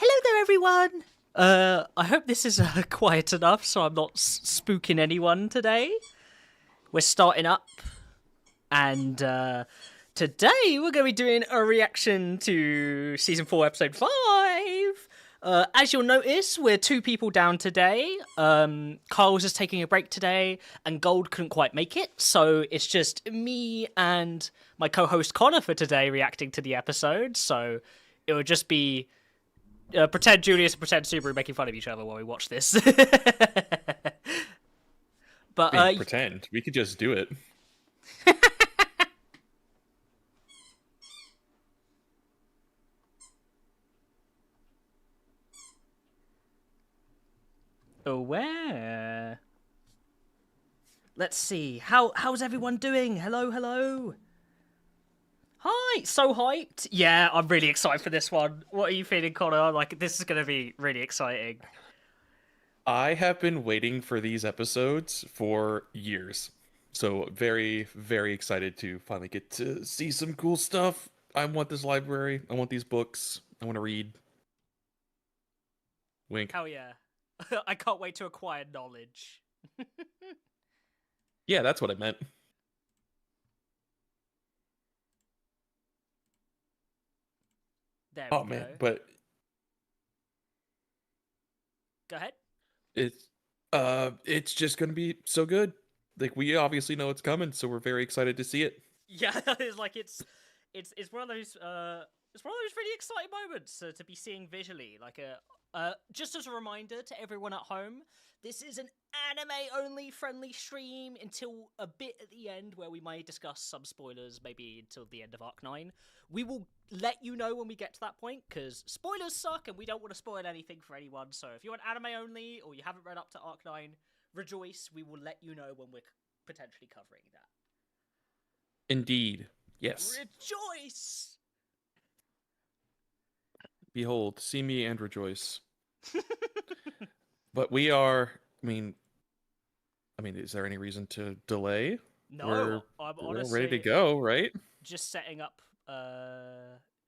Hello there, everyone. I hope this is quiet enough so I'm not spooking anyone today. We're starting up, and today we're going to be doing a reaction to season 4, episode 5. As you'll notice, we're 2 people down today. Carl's just taking a break today, and Gold couldn't quite make it, so it's just me and my co-host Connor for today reacting to the episode. So it would just be pretend Julius and pretend Subaru making fun of each other while we watch this. But pretend. We could just do it. where? Let's see. How's everyone doing? Hello. Hi, so hyped. Yeah, I'm really excited for this one. What are you feeling, Connor? Like, this is going to be really exciting. I have been waiting for these episodes for years. So very, very excited to finally get to see some cool stuff. I want this library. I want these books. I want to read. Wink. Hell yeah. I can't wait to acquire knowledge. Yeah, that's what I meant. There Oh we man, go. but Go ahead. it's just gonna be so good. Like we obviously know it's coming, so we're very excited to see it. Yeah, it's like it's one of those really exciting moments to be seeing visually. Like just as a reminder to everyone at home, this is an anime only friendly stream until a bit at the end where we may discuss some spoilers, maybe until the end of Arc 9. We will let you know when we get to that point, because spoilers suck and we don't want to spoil anything for anyone. So if you want anime only or you haven't read up to Arc 9, rejoice, we will let you know when we're potentially covering that. Indeed. Yes. Rejoice! Behold, see me and rejoice. But we are, is there any reason to delay? No, I'm We're honestly ready to go, right? just setting up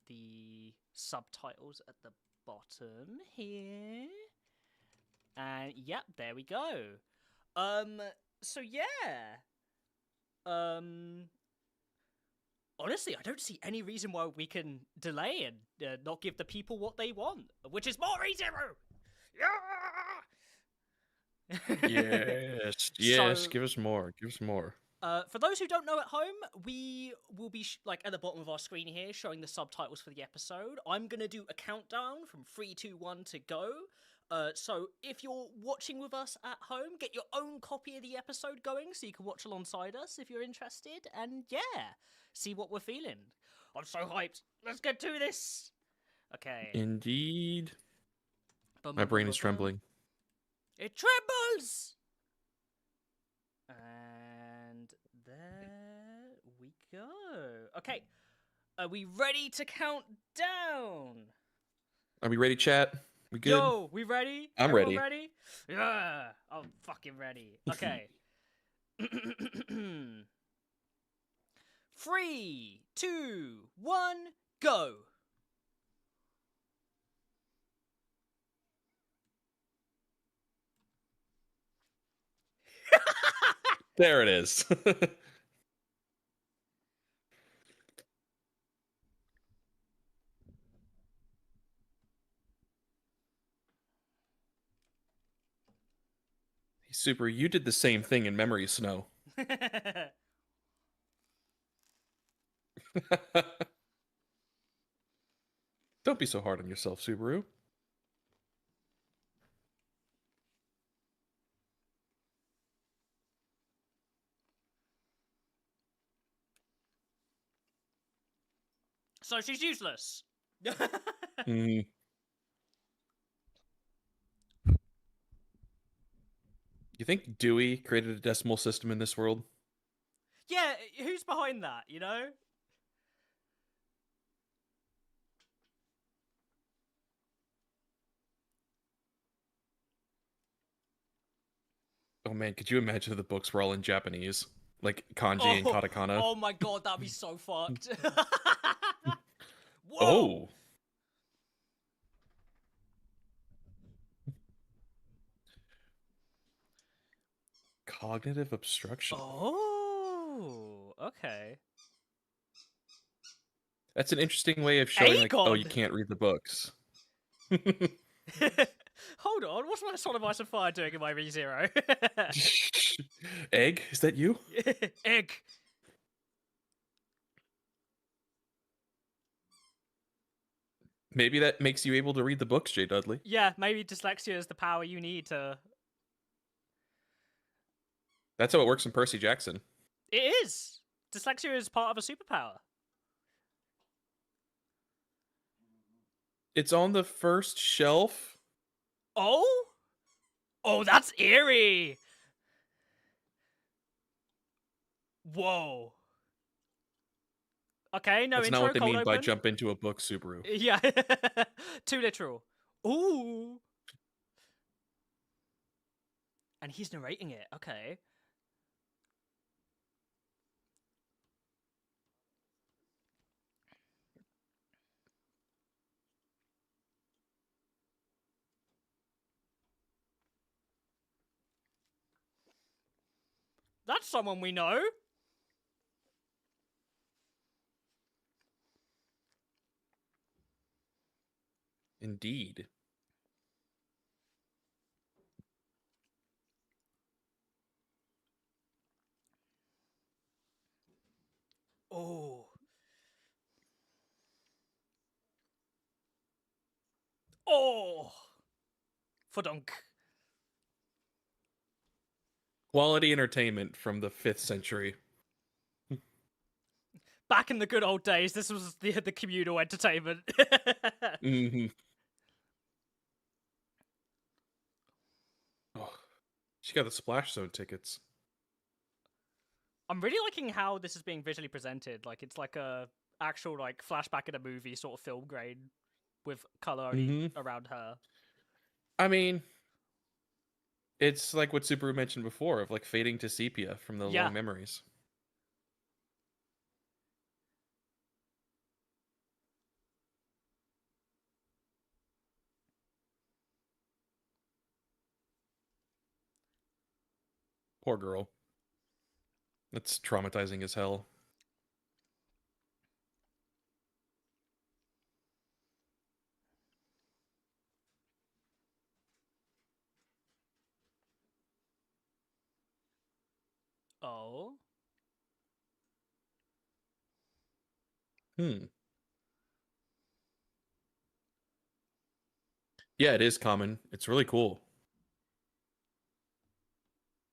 the subtitles at the bottom here. And yep, there we go. So yeah. Honestly, I don't see any reason why we can delay and not give the people what they want, which is more ReZero! Yeah! Yes, So, give us more. Give us more. for those who don't know at home, we will be like at the bottom of our screen here showing the subtitles for the episode. I'm gonna do a countdown from 3, 2, 1 to go. So if you're watching with us at home, get your own copy of the episode going so you can watch alongside us if you're interested. And yeah, see what we're feeling. I'm so hyped. Let's get to this. Okay. Indeed. My brain is trembling. It trembles! And there we go. Okay. Are we ready to count down? Are we ready, chat? We good? Yo, we ready? I'm Everyone ready. ready? Yeah, I'm fucking ready. Okay. 3, 2, 1, go. There it is. Super, you did the same thing in Memory Snow. Don't be so hard on yourself, Subaru. So she's useless. Mm. You think Dewey created a decimal system in this world? Yeah, who's behind that, you know? Oh man, could you imagine if the books were all in Japanese? Like kanji and katakana? Oh my god, that'd be so fucked. Whoa! Oh! Cognitive obstruction. Oh, okay. That's an interesting way of showing, like, oh, you Aegon! can't read the books. Hold on, what's my Son of Ice and Fire doing in my ReZero? Egg, is that you? Egg! Maybe that makes you able to read the books, Jay Dudley. Yeah, maybe dyslexia is the power you need to... That's how it works in Percy Jackson. It is! Dyslexia is part of a superpower. It's on the first shelf. Oh? Oh, that's eerie! Whoa. Okay, no That's intro, not what they cold mean by open. jump into a book, Subaru. Yeah. Too literal. Ooh. And he's narrating it. Okay. That's someone we know. Indeed. Oh. Oh. Fodunk. Quality entertainment from the 5th century. Back in the good old days, this was the communal entertainment. Mm-hmm. Oh, she got the Splash Zone tickets. I'm really liking how this is being visually presented. Like, it's like a actual, like, flashback in a movie sort of film grade with color only around her. I mean, it's like what Subaru mentioned before of like fading to sepia from the long memories. Poor girl. That's traumatizing as hell. Oh. Yeah, it is common. It's really cool.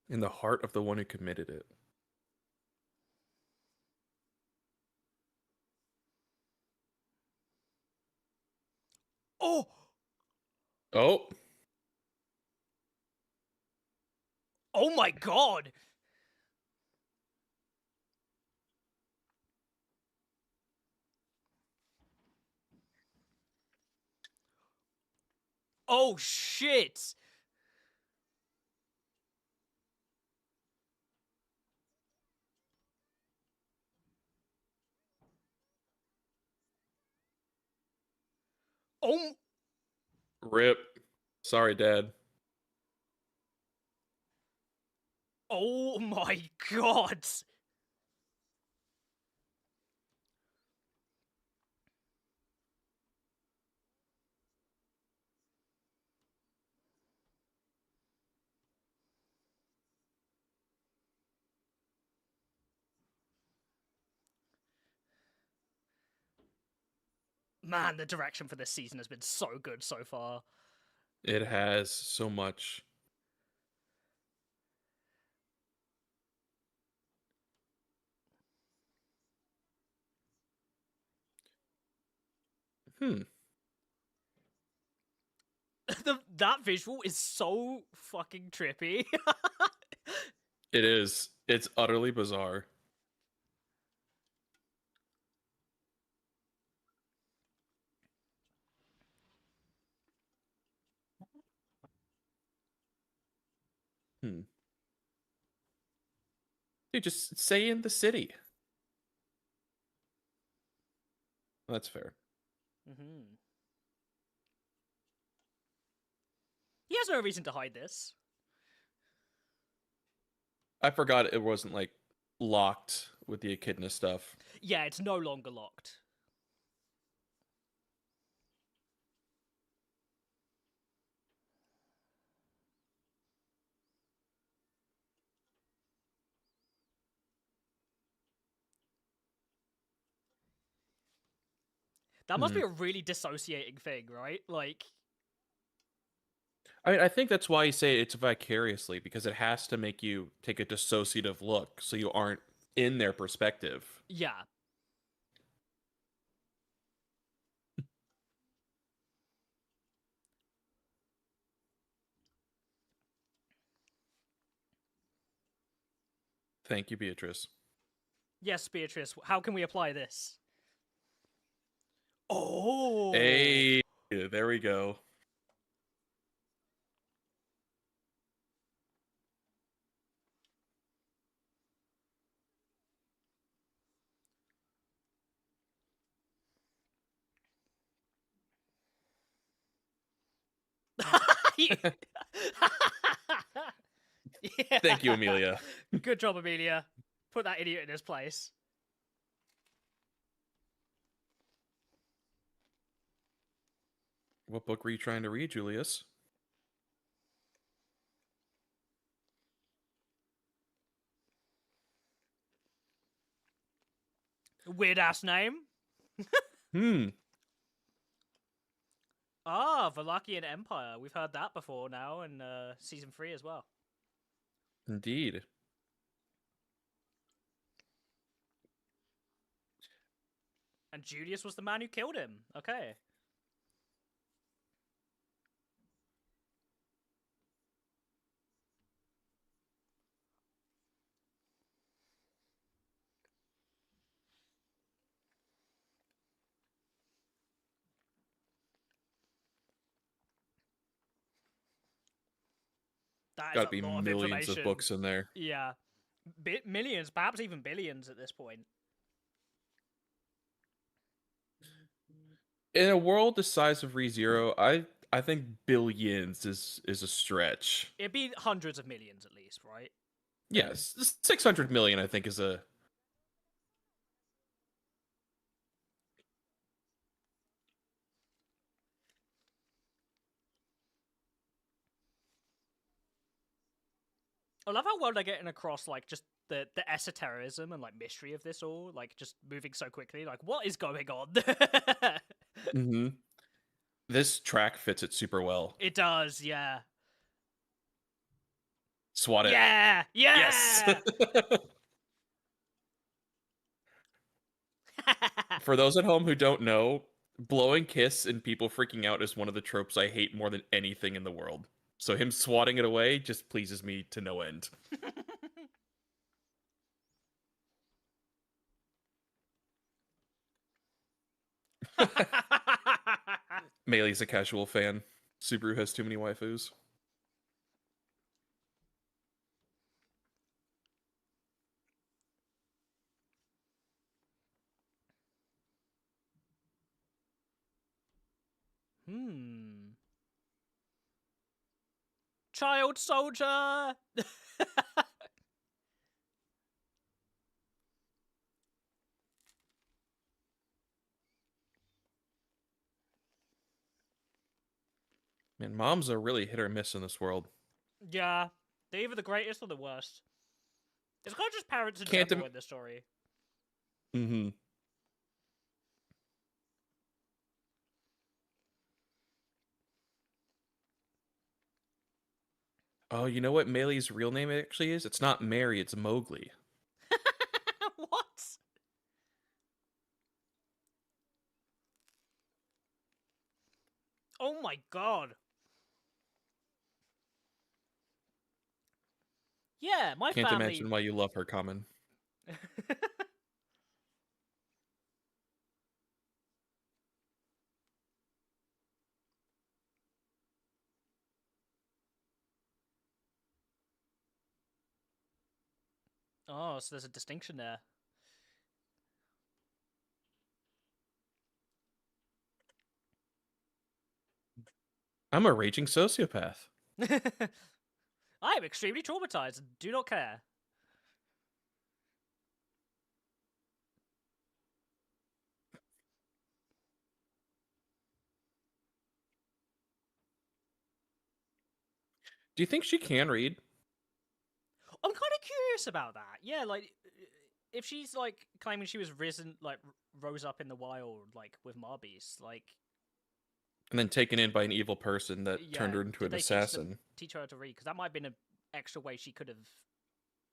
In the heart of the one who committed it. Oh! Oh! Oh my god! Oh shit! Oh! Rip. Sorry, Dad. Oh my god! Man, the direction for this season has been so good so far. It has so much. That visual is so fucking trippy. It is. It's utterly bizarre. Dude, just say in the city. That's fair. He has no reason to hide this. I forgot it wasn't like locked with the echidna stuff. Yeah, it's no longer locked. That must Hmm. be a really dissociating thing, right? Like, I mean, I think that's why you say it's vicariously, because it has to make you take a dissociative look so you aren't in their perspective. yeah. Thank you, Beatrice. Yes, Beatrice, how can we apply this? Oh! Hey, there we go. yeah. Thank you, Amelia. Good job, Amelia. Put that idiot in his place. What book were you trying to read, Julius? Weird ass name. Hmm. Ah, Valachian Empire. We've heard that before now in season 3 as well. Indeed. And Julius was the man who killed him. Okay. That is Got to a be lot of millions of information. books in there. Yeah. Millions, perhaps even billions at this point. In a world the size of ReZero, I think billions is a stretch. It'd be hundreds of millions at least, right? Yes, 600 million I think is a I love how well they're getting across, like, just the esotericism and, like, mystery of this all. Like, just moving so quickly. Like, what is going on? Mhm. This track fits it super well. It does, yeah. Swat it. Yeah! Yes. Yeah! For those at home who don't know, blowing kiss and people freaking out is one of the tropes I hate more than anything in the world. So him swatting it away just pleases me to no end. Meili's a casual fan. Subaru has too many waifus. Hmm. Child soldier! Man, moms are really hit or miss in this world. Yeah. They're either the greatest or the worst. It's kind of just parents in Can't general in this story. Mm-hmm. Oh, you know what Meili's real name actually is? It's not Mary, it's Mowgli. What? Oh my god. Yeah, my Can't family. imagine why you love her, Common. Oh, so there's a distinction there. I'm a raging sociopath. I am extremely traumatized and do not care. Do you think she can read? I'm kind of curious about that. Yeah, like if she's like claiming she was risen, like rose up in the wild, like with Marbies, like And then taken in by an evil person that turned yeah, her into did an they assassin. teach her to read? Because that might have been an extra way she could have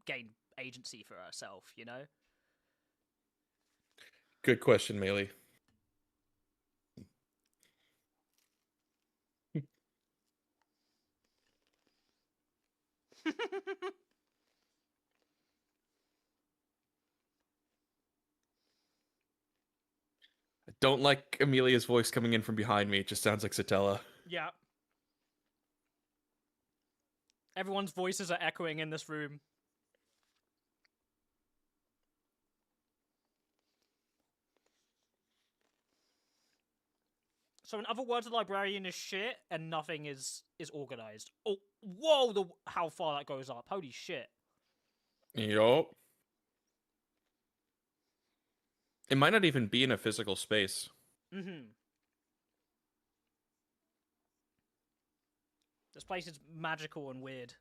gained agency for herself. You know. Good question, Melee. I don't like Amelia's voice coming in from behind me. It just sounds like Satella. Yeah. Everyone's voices are echoing in this room. So in other words, the librarian is shit and nothing is organized. Oh, whoa! How far that goes up. Holy shit. Yup. It might not even be in a physical space. Mm-hmm. This place is magical and weird.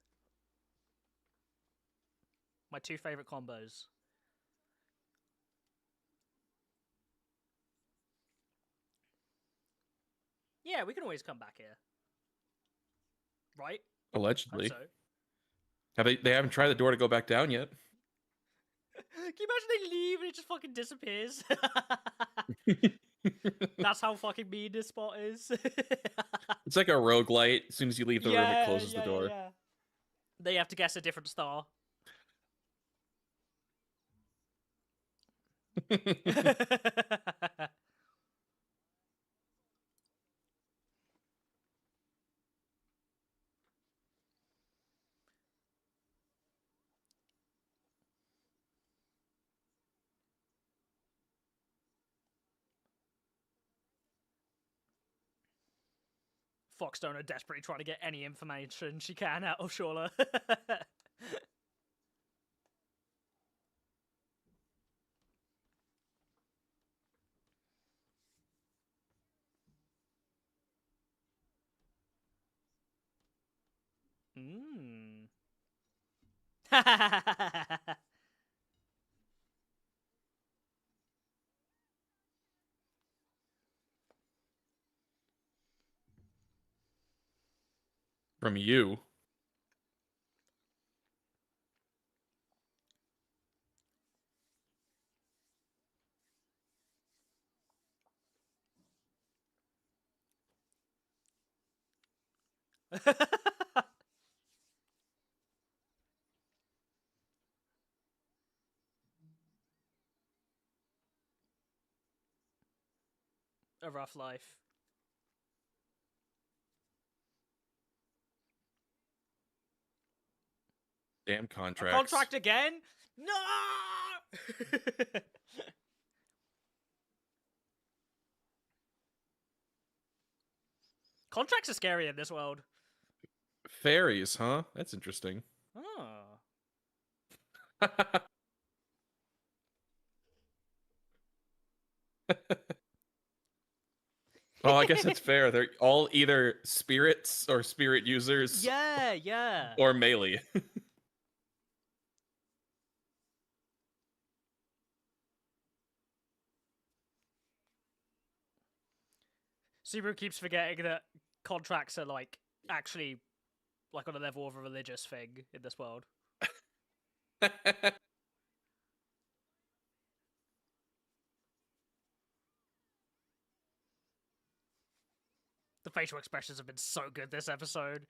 My two favorite combos. Yeah, we can always come back here. Right? Hope Allegedly. so. They haven't tried the door to go back down yet. Can you imagine they leave and it just fucking disappears? That's how fucking mean this spot is. It's like a roguelite. As soon as you leave the room, it closes the door. Yeah. They have to guess a different star. Foxstone are desperately trying to get any information she can out of Shawla. Hmm. From you. A rough life. Damn A contracts. contract again? No! Contracts are scary in this world. Fairies, huh? That's interesting. Oh. Well, I guess that's fair. They're all either spirits or spirit users Yeah. or melee. Subaru keeps forgetting that contracts are like actually like on a level of a religious thing in this world. The facial expressions have been so good this episode.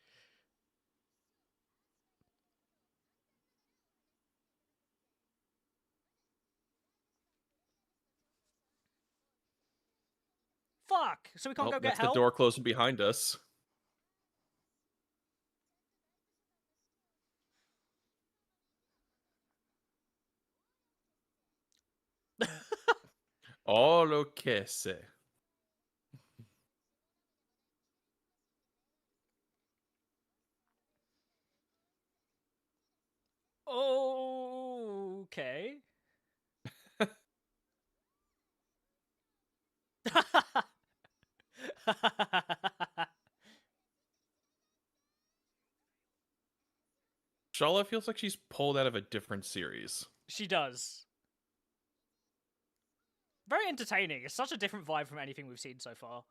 Fuck! So we can't Well, go get that's the help? door closing behind us. Oh, lo que sé. Okay. Shala feels like she's pulled out of a different series. She does. Very entertaining. It's such a different vibe from anything we've seen so far.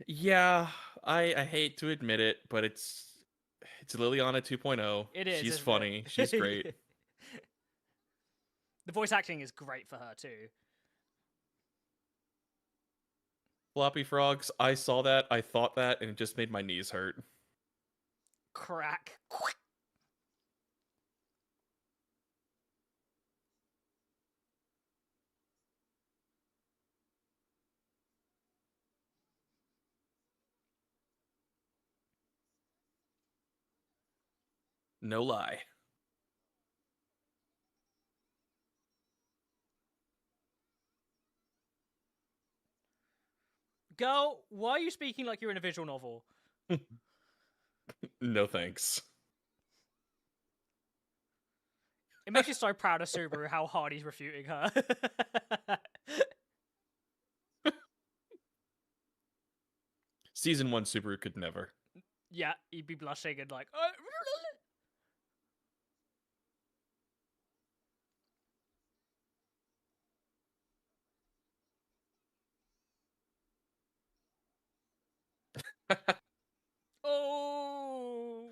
Yeah, I hate to admit it, but it's Liliana 2.0. It is. She's Isn't funny. it? She's great. The voice acting is great for her too. Floppy frogs. I saw that. I thought that, and it just made my knees hurt. Crack. No lie. Girl, why are you speaking like you're in a visual novel? No thanks. It makes me so proud of Subaru how hard he's refuting her. Season 1 Subaru could never. Yeah, he'd be blushing and like... Oh!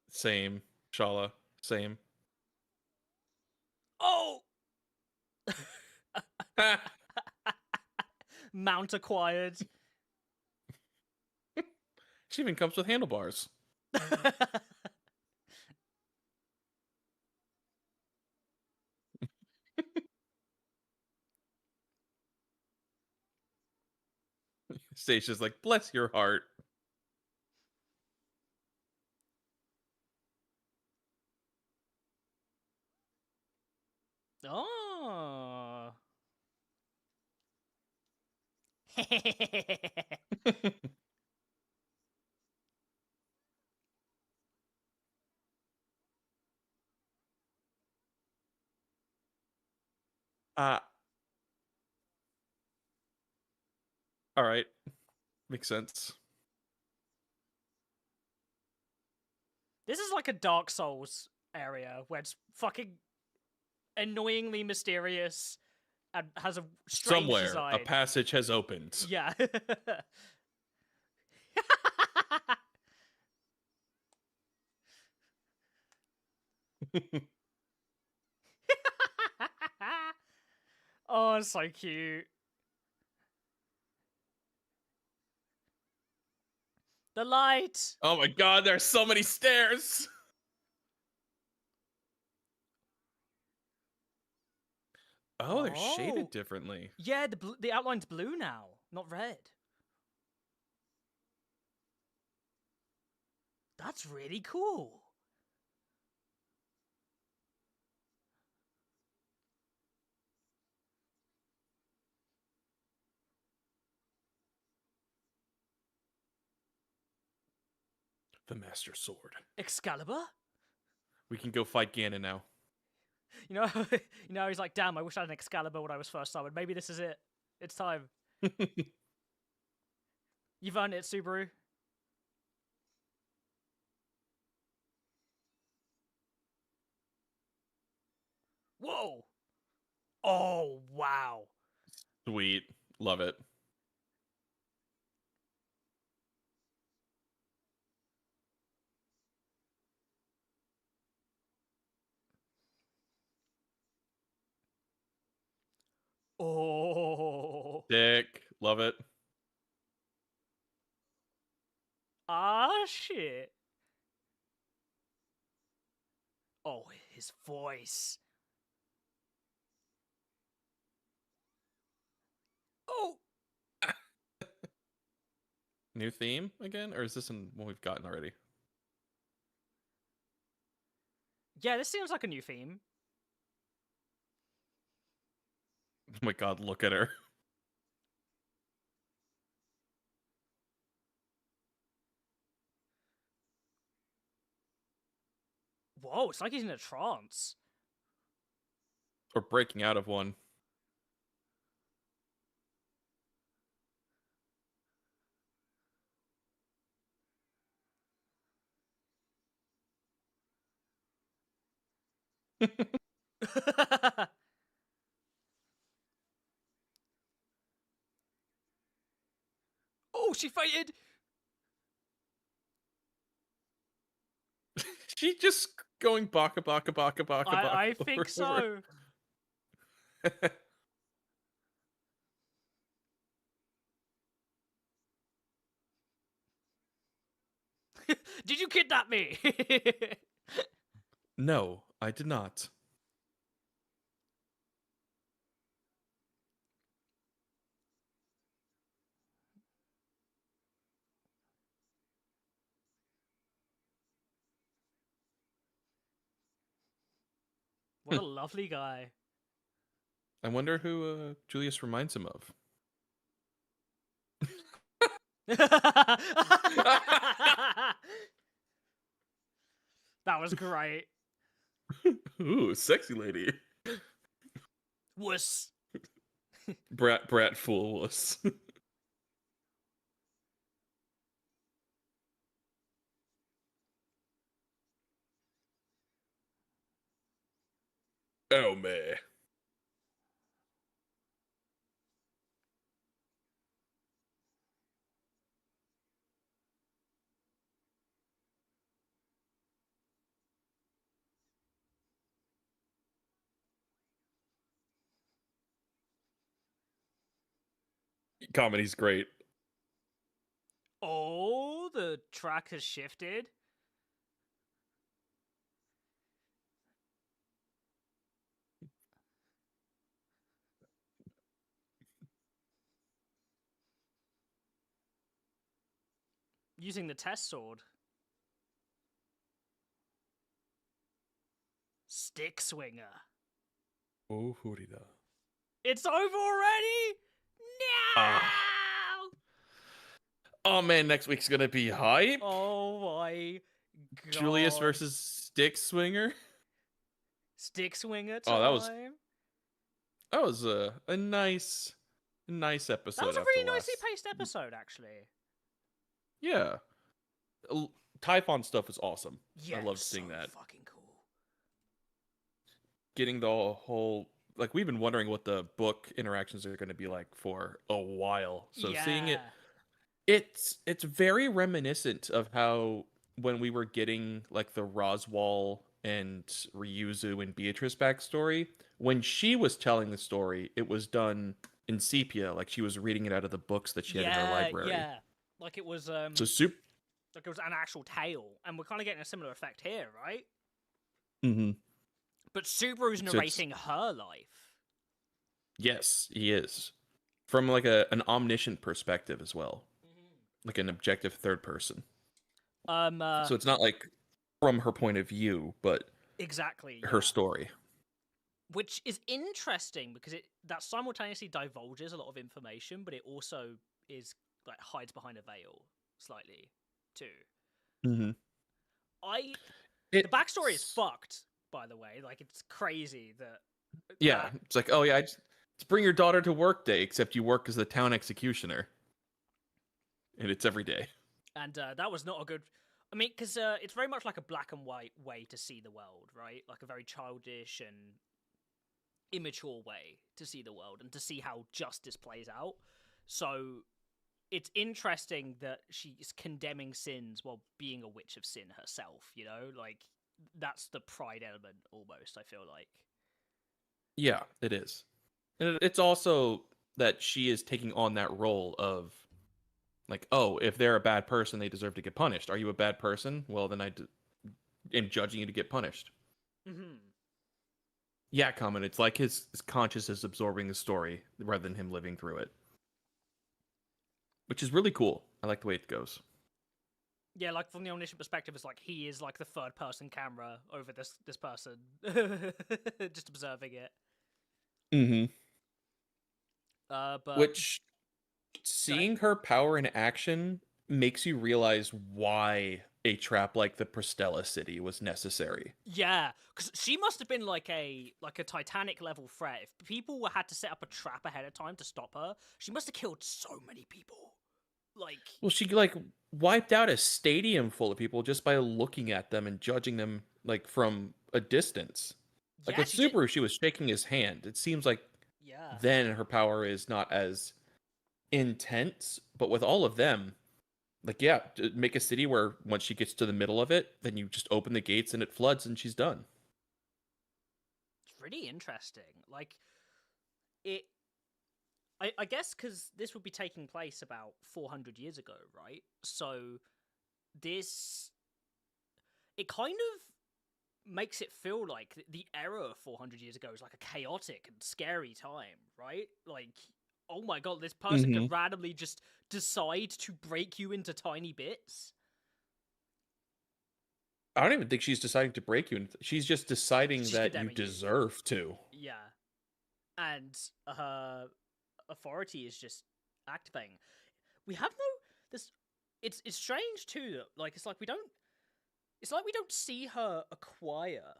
Same. Shala. Same. Oh! Mount acquired. She even comes with handlebars. Stacia's like, bless your heart. Oh. uh all right. Makes sense. This is like a Dark Souls area where it's fucking annoyingly mysterious and has a strange Somewhere design. a passage has opened. Yeah. Oh, so cute. The light. Oh my god, there are so many stairs. Oh, they're Oh. shaded differently. Yeah, the outline's blue now, not red. That's really cool. The Master Sword. Excalibur? We can go fight Ganon now. You know, he's like, damn, I wish I had an Excalibur when I was first summoned. Maybe this is it. It's time. You've earned it, Subaru. Whoa! Oh, wow. Sweet. Love it. Oh. Dick. Love it. Ah, shit. Oh, his voice. Oh. New theme again? Or is this one we've gotten already? Yeah, this seems like a new theme. Oh my god, look at her. Whoa, it's like he's in a trance. Or breaking out of one. Oh, she fainted. She just going baka baka baka baka baka. I think so. Did you kidnap me? No, I did not. What a lovely guy. I wonder who Julius reminds him of. That was great. Ooh, sexy lady. Wuss. Brat fool was. Oh man. Comedy's great. Oh, the track has shifted. Using the test sword. Stick swinger. Oh, Furida. It's over already? No! Oh man, next week's gonna be hype. Oh my god. Julius versus Stick Swinger. Stick swinger time. Oh, that was a nice episode. That was a really nicely paced episode, actually. Yeah. Typhon stuff is awesome. Yeah, I love seeing that. Fucking cool. Getting the whole like we've been wondering what the book interactions are going to be like for a while. So seeing it's very reminiscent of how when we were getting like the Roswell and Ryuzu and Beatrice backstory, when she was telling the story, it was done in sepia, like she was reading it out of the books that she had in her library. Yeah, like it was So like it was an actual tale, and we're kind of getting a similar effect here, right? Mm-hmm. But Subaru's narrating her life. Yes, he is. From like an omniscient perspective as well. Like an objective third person. So it's not like from her point of view, but exactly her story. Which is interesting because that simultaneously divulges a lot of information, but it also is like hides behind a veil slightly too. Mm-hmm. The backstory is fucked, by the way. Like it's crazy that. Yeah, it's like, oh yeah, just bring your daughter to work day, except you work as the town executioner, and it's every day. And that was not a good. I mean, because it's very much like a black and white way to see the world, right? Like a very childish and immature way to see the world and to see how justice plays out. So it's interesting that she's condemning sins while being a witch of sin herself, you know? Like, that's the pride element almost, I feel like. Yeah, it is. And it's also that she is taking on that role of, like, oh, if they're a bad person, they deserve to get punished. Are you a bad person? Well, then I am judging you to get punished. Mm-hmm. Yeah, Common, it's like his conscious is absorbing the story rather than him living through it. Which is really cool. I like the way it goes. Yeah, like from the omniscient perspective, it's like he is like the third person camera over this person, just observing it. Mm-hmm. But which seeing her power in action makes you realize why a trap like the Pristella City was necessary. Yeah, because she must have been like a Titanic level threat. If people had to set up a trap ahead of time to stop her, she must have killed so many people. Like, well, she like wiped out a stadium full of people just by looking at them and judging them like from a distance. Like Yeah, with she did. Subaru, she was shaking his hand. It seems like Yeah. then her power is not as intense, but with all of them, like yeah, make a city where once she gets to the middle of it, then you just open the gates and it floods and she's done. It's really interesting. Like it I guess because this would be taking place about 400 years ago, right? So this it kind of makes it feel like the era of 400 years ago is like a chaotic and scary time, right? Like, oh my god, this person Hmm. could randomly just decide to break you into tiny bits. I don't even think she's deciding to break you. She's just deciding She's that you condemning you. deserve to. Yeah. And her authority is just activating. We have no this it's strange too that like it's like we don't see her acquire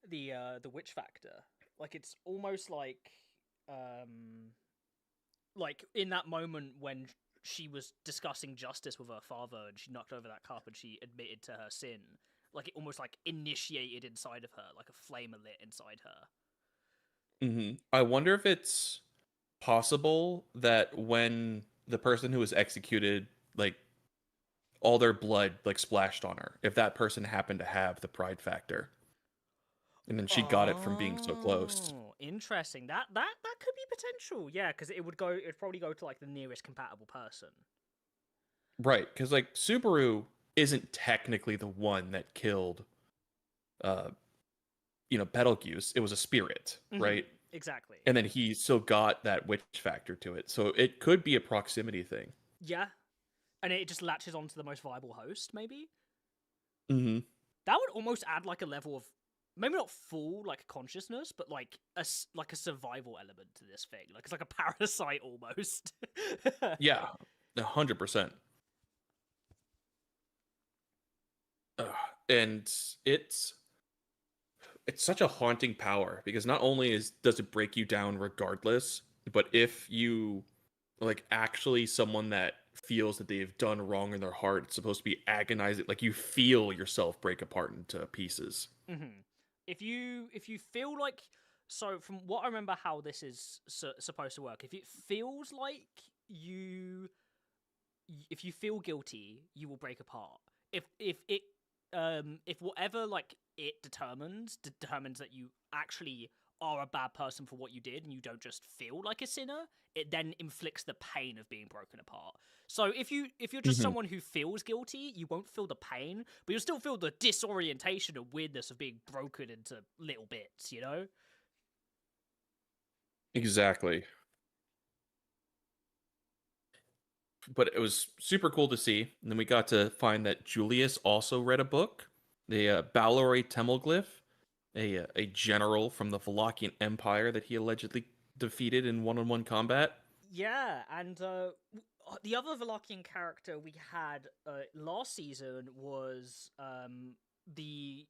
the witch factor. Like it's almost um like in that moment when she was discussing justice with her father and she knocked over that cup and she admitted to her sin, like it almost like initiated inside of her, like a flame lit inside her. I wonder if it's possible that when the person who was executed, like all their blood like splashed on her, if that person happened to have the pride factor, and then she got it from being so close. Oh, interesting. That could be potential. Yeah, because it'd probably go to like the nearest compatible person. Right, because like Subaru isn't technically the one that killed, uh, Betelgeuse. It was a spirit, right? Exactly. And then he still got that witch factor to it, so it could be a proximity thing. Yeah, and it just latches onto the most viable host. Maybe Hmm. that would almost add like a level of maybe not full like consciousness, but like like a survival element to this thing. Like it's like a parasite almost. Yeah, 100%. And it's such a haunting power because not only does it break you down regardless, but if you like actually someone that feels that they've done wrong in their heart, it's supposed to be agonizing. Like you feel yourself break apart into pieces. If you feel like so from what I remember how this is supposed to work, if it feels like you if you feel guilty, you will break apart. If whatever like it determines that you actually are a bad person for what you did and you don't just feel like a sinner, it then inflicts the pain of being broken apart. So if you're just Hmm. someone who feels guilty, you won't feel the pain, but you'll still feel the disorientation and weirdness of being broken into little bits, you know? Exactly. But it was super cool to see. And then we got to find that Julius also read a book, the Balori Temmelglyph, a general from the Wallachian Empire that he allegedly defeated in one-on-one combat. Yeah, and the other Valakian character we had last season was the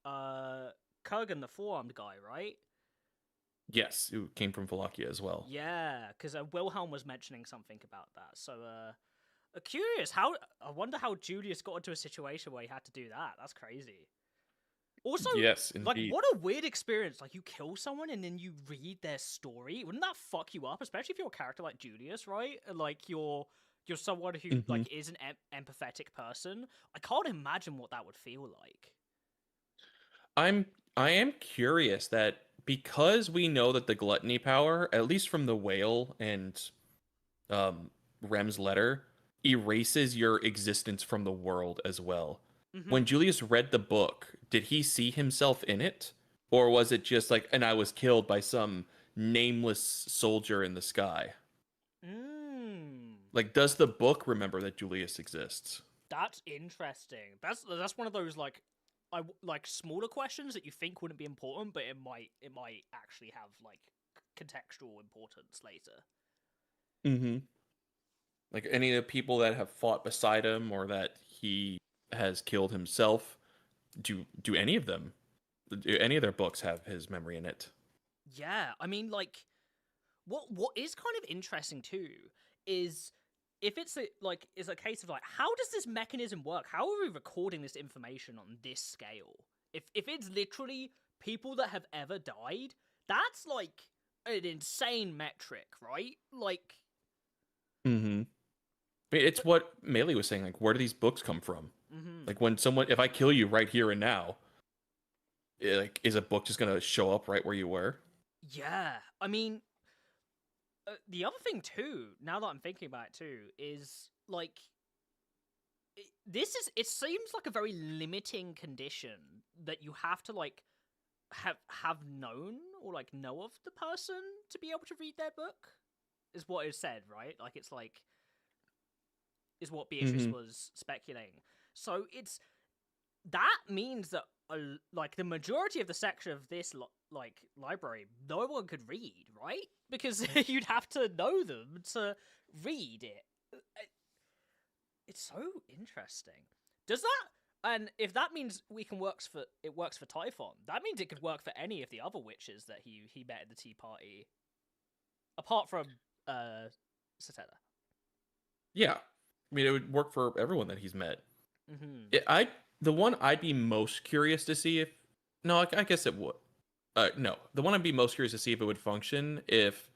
Kurgan, the four-armed guy, right? Yes, who came from Wallachia as well. Yeah, because Wilhelm was mentioning something about that. So, curious how I wonder how Julius got into a situation where he had to do that. That's crazy. Also, Yes, like, indeed. what a weird experience. Like, you kill someone and then you read their story. Wouldn't that fuck you up? Especially if you're a character like Julius, right? And, like, you're someone who Hmm. like is an empathetic person. I can't imagine what that would feel like. I'm I am curious that because we know that the gluttony power, at least from the whale and Rem's letter, erases your existence from the world as well. Hmm. When Julius read the book, did he see himself in it? Or was it just like, and I was killed by some nameless soldier in the sky? Mm. Like, does the book remember that Julius exists? That's interesting. That's one of those like like smaller questions that you think wouldn't be important, but it might actually have like contextual importance later. Mm-hmm. Like any of the people that have fought beside him or that he has killed himself, do any of them, do any of their books have his memory in it? Yeah, I mean like what is kind of interesting too is if it's is a case of like how does this mechanism work? How are we recording this information on this scale? If it's literally people that have ever died, that's like an insane metric, right? Like, Mm-hmm. It's what Melee was saying. Like, where do these books come from? Like, when someone, if I kill you right here and now, like, is a book just gonna show up right where you were? yeah. I mean, the other thing too, now that I'm thinking about it too, is like it seems like a very limiting condition that you have to like have known or like know of the person to be able to read their book, is what is said, right? Like it's like is what Beatrice Mm-hmm. was speculating. So it's that means that like the majority of the section of this like library, no one could read, right? Because you'd have to know them to read it. It's so interesting. Does that, and if that means it works for Typhon, that means it could work for any of the other witches that he met at the tea party, apart from Satella. Yeah. I mean, it would work for everyone that he's met. Mm-hmm. The one I'd be most curious to see if, no, I guess it would. No, the one I'd be most curious to see if it would function if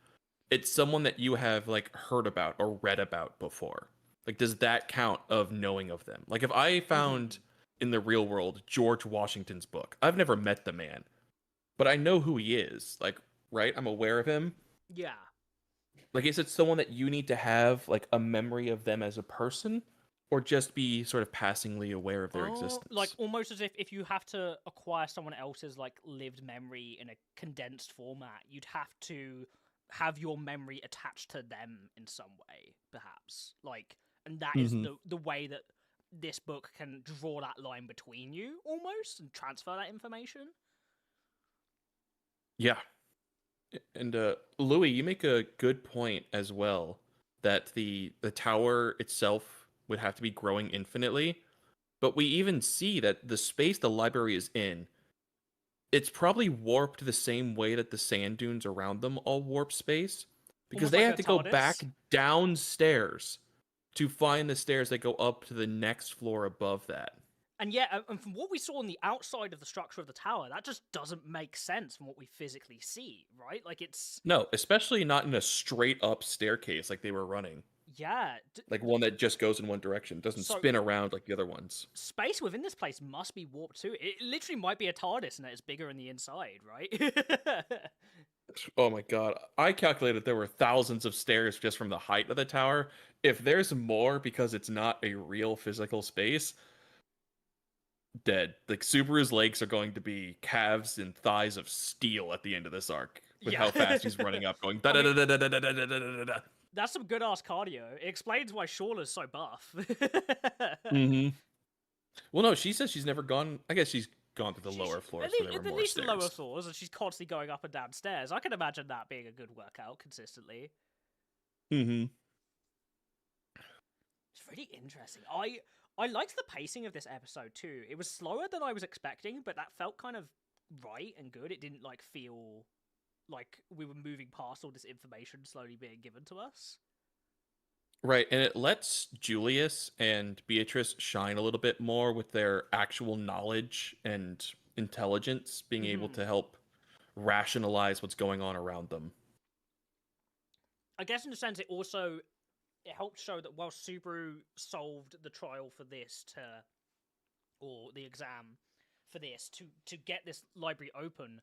it's someone that you have like heard about or read about before. Like, does that count of knowing of them? Like, if I found in the real world George Washington's book, I've never met the man, but I know who he is. Like, right? I'm aware of him. Yeah. Like, is it someone that you need to have like a memory of them as a person, or just be sort of passingly aware of their Oh, like existence? almost as if you have to acquire someone else's like lived memory in a condensed format, you'd have to have your memory attached to them in some way, perhaps. Like, and that is Mm-hmm. the way that this book can draw that line between you almost and transfer that information. Yeah, and Louis, you make a good point as well that the tower itself would have to be growing infinitely. But we even see that the space the library is in, it's probably warped the same way that the sand dunes around them all warp space because Almost they like have a to go back TARDIS. downstairs to find the stairs that go up to the next floor above that. And yeah, and from what we saw on the outside of the structure of the tower, that just doesn't make sense from what we physically see, right? Like it's No, especially not in a straight up staircase like they were running. yeah. Like one that just goes in one direction, doesn't So spin around like the other ones. space within this place must be warped too. It literally might be a TARDIS and it's bigger in the inside, right? Oh my god. I calculated there were thousands of stairs just from the height of the tower. If there's more because it's not a real physical space, dead. Like Subaru's legs are going to be calves and thighs of steel at the end of this arc with Yeah. how fast he's running up, going da I da mean, da da da da da da da da da. that's some good ass cardio. It explains why Shawla's so buff. Mm-hmm. Well, no, she says she's never gone. I guess she's gone to the She's lower floors where there were at more least the lower stairs. floors, and she's constantly going up and down stairs. I can imagine that being a good workout consistently. Mm-hmm. It's really interesting. I liked the pacing of this episode too. It was slower than I was expecting, but that felt kind of right and good. It didn't like feel like we were moving past all this information slowly being given to us. Right, and it lets Julius and Beatrice shine a little bit more with their actual knowledge and intelligence, being able Hmm. to help rationalize what's going on around them. I guess in a sense, it helped show that while Subaru solved the trial for this to, or the exam for this to get this library open,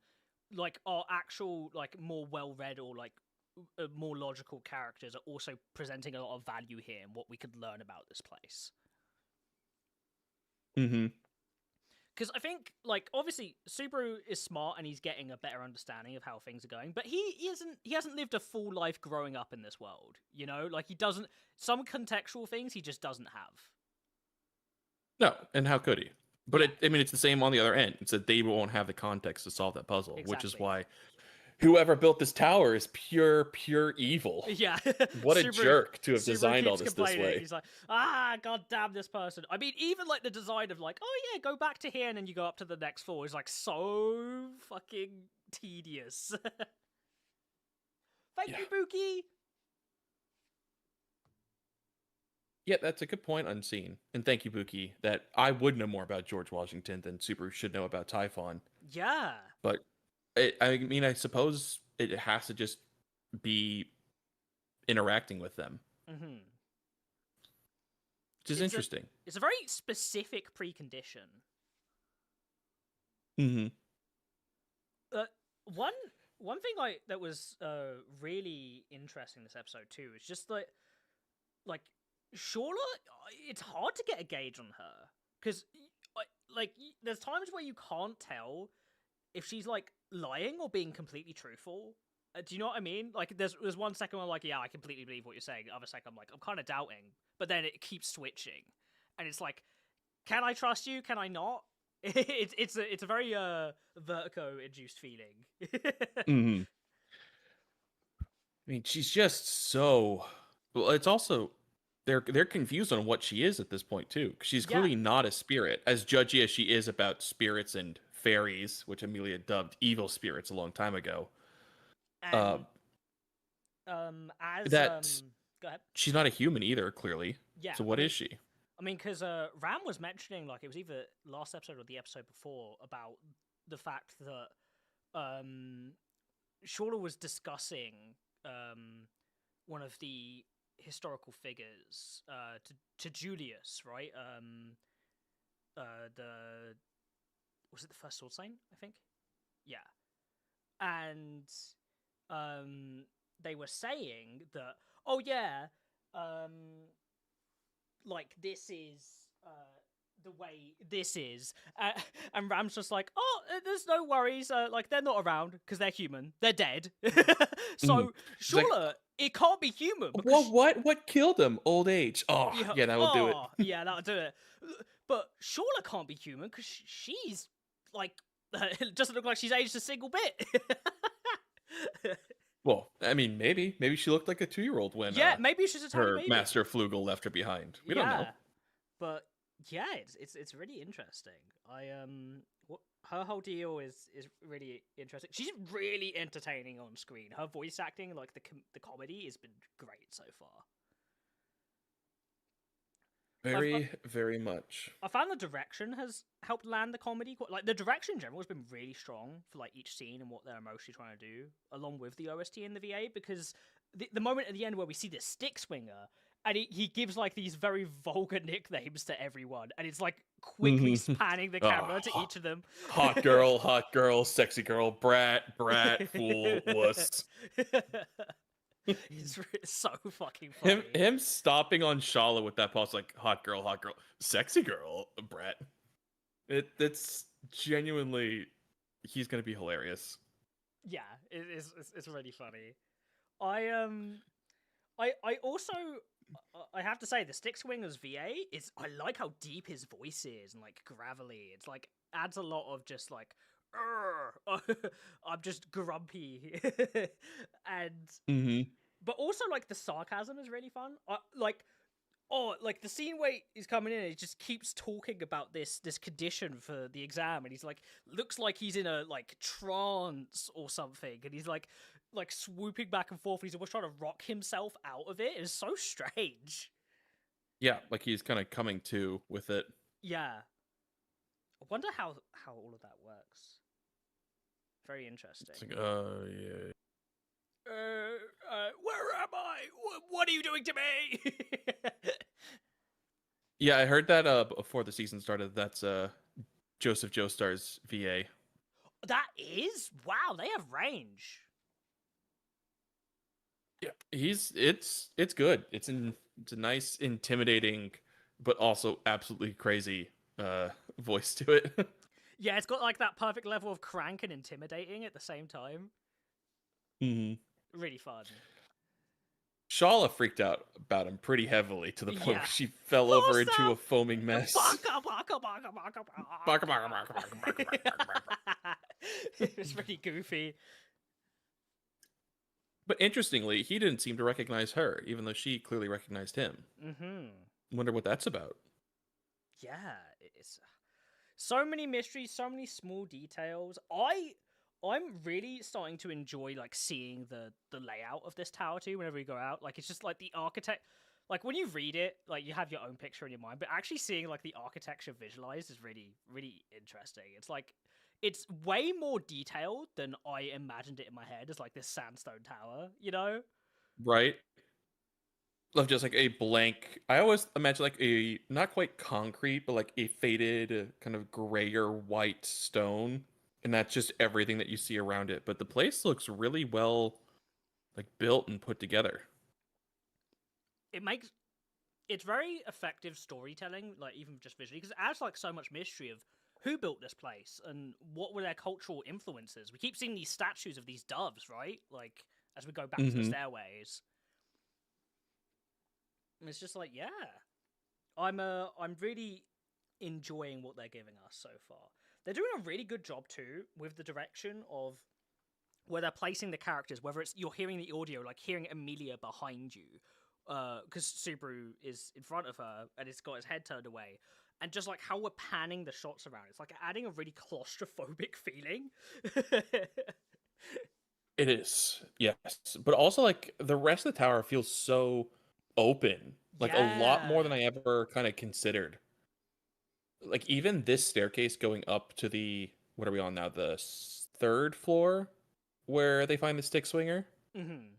like our actual like more well read or like more logical characters are also presenting a lot of value here in what we could learn about this place. Mm-hmm. Because I think, like, obviously Subaru is smart and he's getting a better understanding of how things are going, but he hasn't lived a full life growing up in this world. You know, like he doesn't some contextual things he just doesn't have. No, and how could he? But Yeah, I mean, it's the same on the other end. It's that they won't have the context to solve that puzzle, which is exactly. why whoever built this tower is pure evil. Yeah, What a jerk to have Subaru designed all keeps this complaining. way. He's like, god damn this person. I mean, even like the design of like, oh yeah, go back to here and then you go up to the next floor is like so fucking tedious. Thank Yeah. you, Buki. Yeah, that's a good point, Unseen. And thank you, Buki, that I would know more about George Washington than Subaru should know about Typhon. Yeah. But I mean, I suppose it has to just be interacting with them, Hmm. which is It's a interesting. it's a very specific precondition. Mm-hmm. Uh, one one thing that was really interesting this episode too is just like Shawla. It's hard to get a gauge on her because there's times where you can't tell if she's like lying or being completely truthful. Do you know what I mean? Like, there's 1 second where I'm like, yeah, I completely believe what you're saying. The other second, I'm like, I'm kind of doubting, but then it keeps switching, and it's like, can I trust you? Can I not? It's a very vertigo induced feeling. Mm-hmm. I mean, she's just so. Well, it's also they're confused on what she is at this point too. 'Cause she's Yeah, clearly not a spirit, as judgy as she is about spirits and fairies, which Amelia dubbed evil spirits a long time ago. Uh, and as that go ahead. she's not a human either, clearly. Yeah, So what is she? I mean, because Ram was mentioning, like, it was either last episode or the episode before, about the fact that Shawla was discussing one of the historical figures to Julius, right? The was it the first sword sign? I think. Yeah, and they were saying that, oh yeah, um, like this is the way this is, and Ram's just like, oh, there's no worries, like they're not around because they're human, they're dead. Mhm. So She's like, Shawla, it can't be human because well, what killed him? Old age. Oh, yeah, yeah, that will do it. oh yeah, that'll do it. But Shawla can't be human because she's like it doesn't look like she's aged a single bit. Well, I mean, maybe she looked like a 2-year-old when Yeah, maybe she's a tiny her baby. master Flugel left her behind. We don't know. Yeah, but yeah, it's really interesting. Her whole deal is really interesting. She's really entertaining on screen. Her voice acting, like the comedy, has been great so far. I've Very much. I found the direction has helped land the comedy. Like the direction in general has been really strong for like each scene and what they're emotionally trying to do, along with the OST and the VA. Because the moment at the end where we see the stick swinger and he gives like these very vulgar nicknames to everyone, and it's like quickly Mhm. panning the Oh, camera to each of them. hot girl, sexy girl, brat, fool, wuss. It's so fucking funny. Him stopping on Shala with that pause, like hot girl, sexy girl, brat. It's genuinely, he's gonna be hilarious. Yeah, it's really funny. I also I have to say the Stick Swingers VA is I like how deep his voice is and like gravelly. It's like adds a lot of just like I'm just grumpy and Mm-hmm. but also like the sarcasm is really fun. Like the scene where he's coming in and he just keeps talking about this condition for the exam, and he's like looks like he's in a like trance or something, and he's like swooping back and forth, and he's almost trying to rock himself out of it. It's so strange. Yeah, like he's kind of coming to with it. Yeah. I wonder how all of that works. Very interesting. It's like, yeah. Where am I? What are you doing to me? Yeah, I heard that before the season started. That's Joseph Joestar's VA. That is? Wow, they have range. Yeah, it's good. It's a nice, intimidating, but also absolutely crazy voice to it. Yeah, it's got like that perfect level of crank and intimidating at the same time. Mm-hmm. Really fun. Shala freaked out about him pretty heavily to the point Yeah. where she fell over into a foaming mess. Baka, baka, baka, baka, baka. It was really goofy. But interestingly, he didn't seem to recognize her, even though she clearly recognized him. Mm-hmm. Wonder what that's about. Yeah, it's so many mysteries, so many small details. I'm really starting to enjoy like seeing the layout of this tower too whenever we go out. Like it's just like the architect, like when you read it, like you have your own picture in your mind, but actually seeing like the architecture visualized is really, really interesting. It's like it's way more detailed than I imagined it in my head as like this sandstone tower, you know? Right? Of just like a blank. I always imagine like a not quite concrete, but like a faded kind of gray or white stone, and that's just everything that you see around it. But the place looks really well like built and put together. It makes it's very effective storytelling, like even just visually, because it adds like so much mystery of who built this place and what were their cultural influences. We keep seeing these statues of these doves, right? Like as we go back to the Mm-hmm. stairways. And it's just like, yeah. I'm really enjoying what they're giving us so far. They're doing a really good job too with the direction of where they're placing the characters, whether it's you're hearing the audio, like hearing Emilia behind you, because Subaru is in front of her and it's got his head turned away, and just like how we're panning the shots around, it's like adding a really claustrophobic feeling. It is, yes. But also like the rest of the tower feels so open. Like a lot more than Yeah. I ever kind of considered. Like even this staircase going up to the what are we on now? The third floor where they find the stick swinger? Hmm.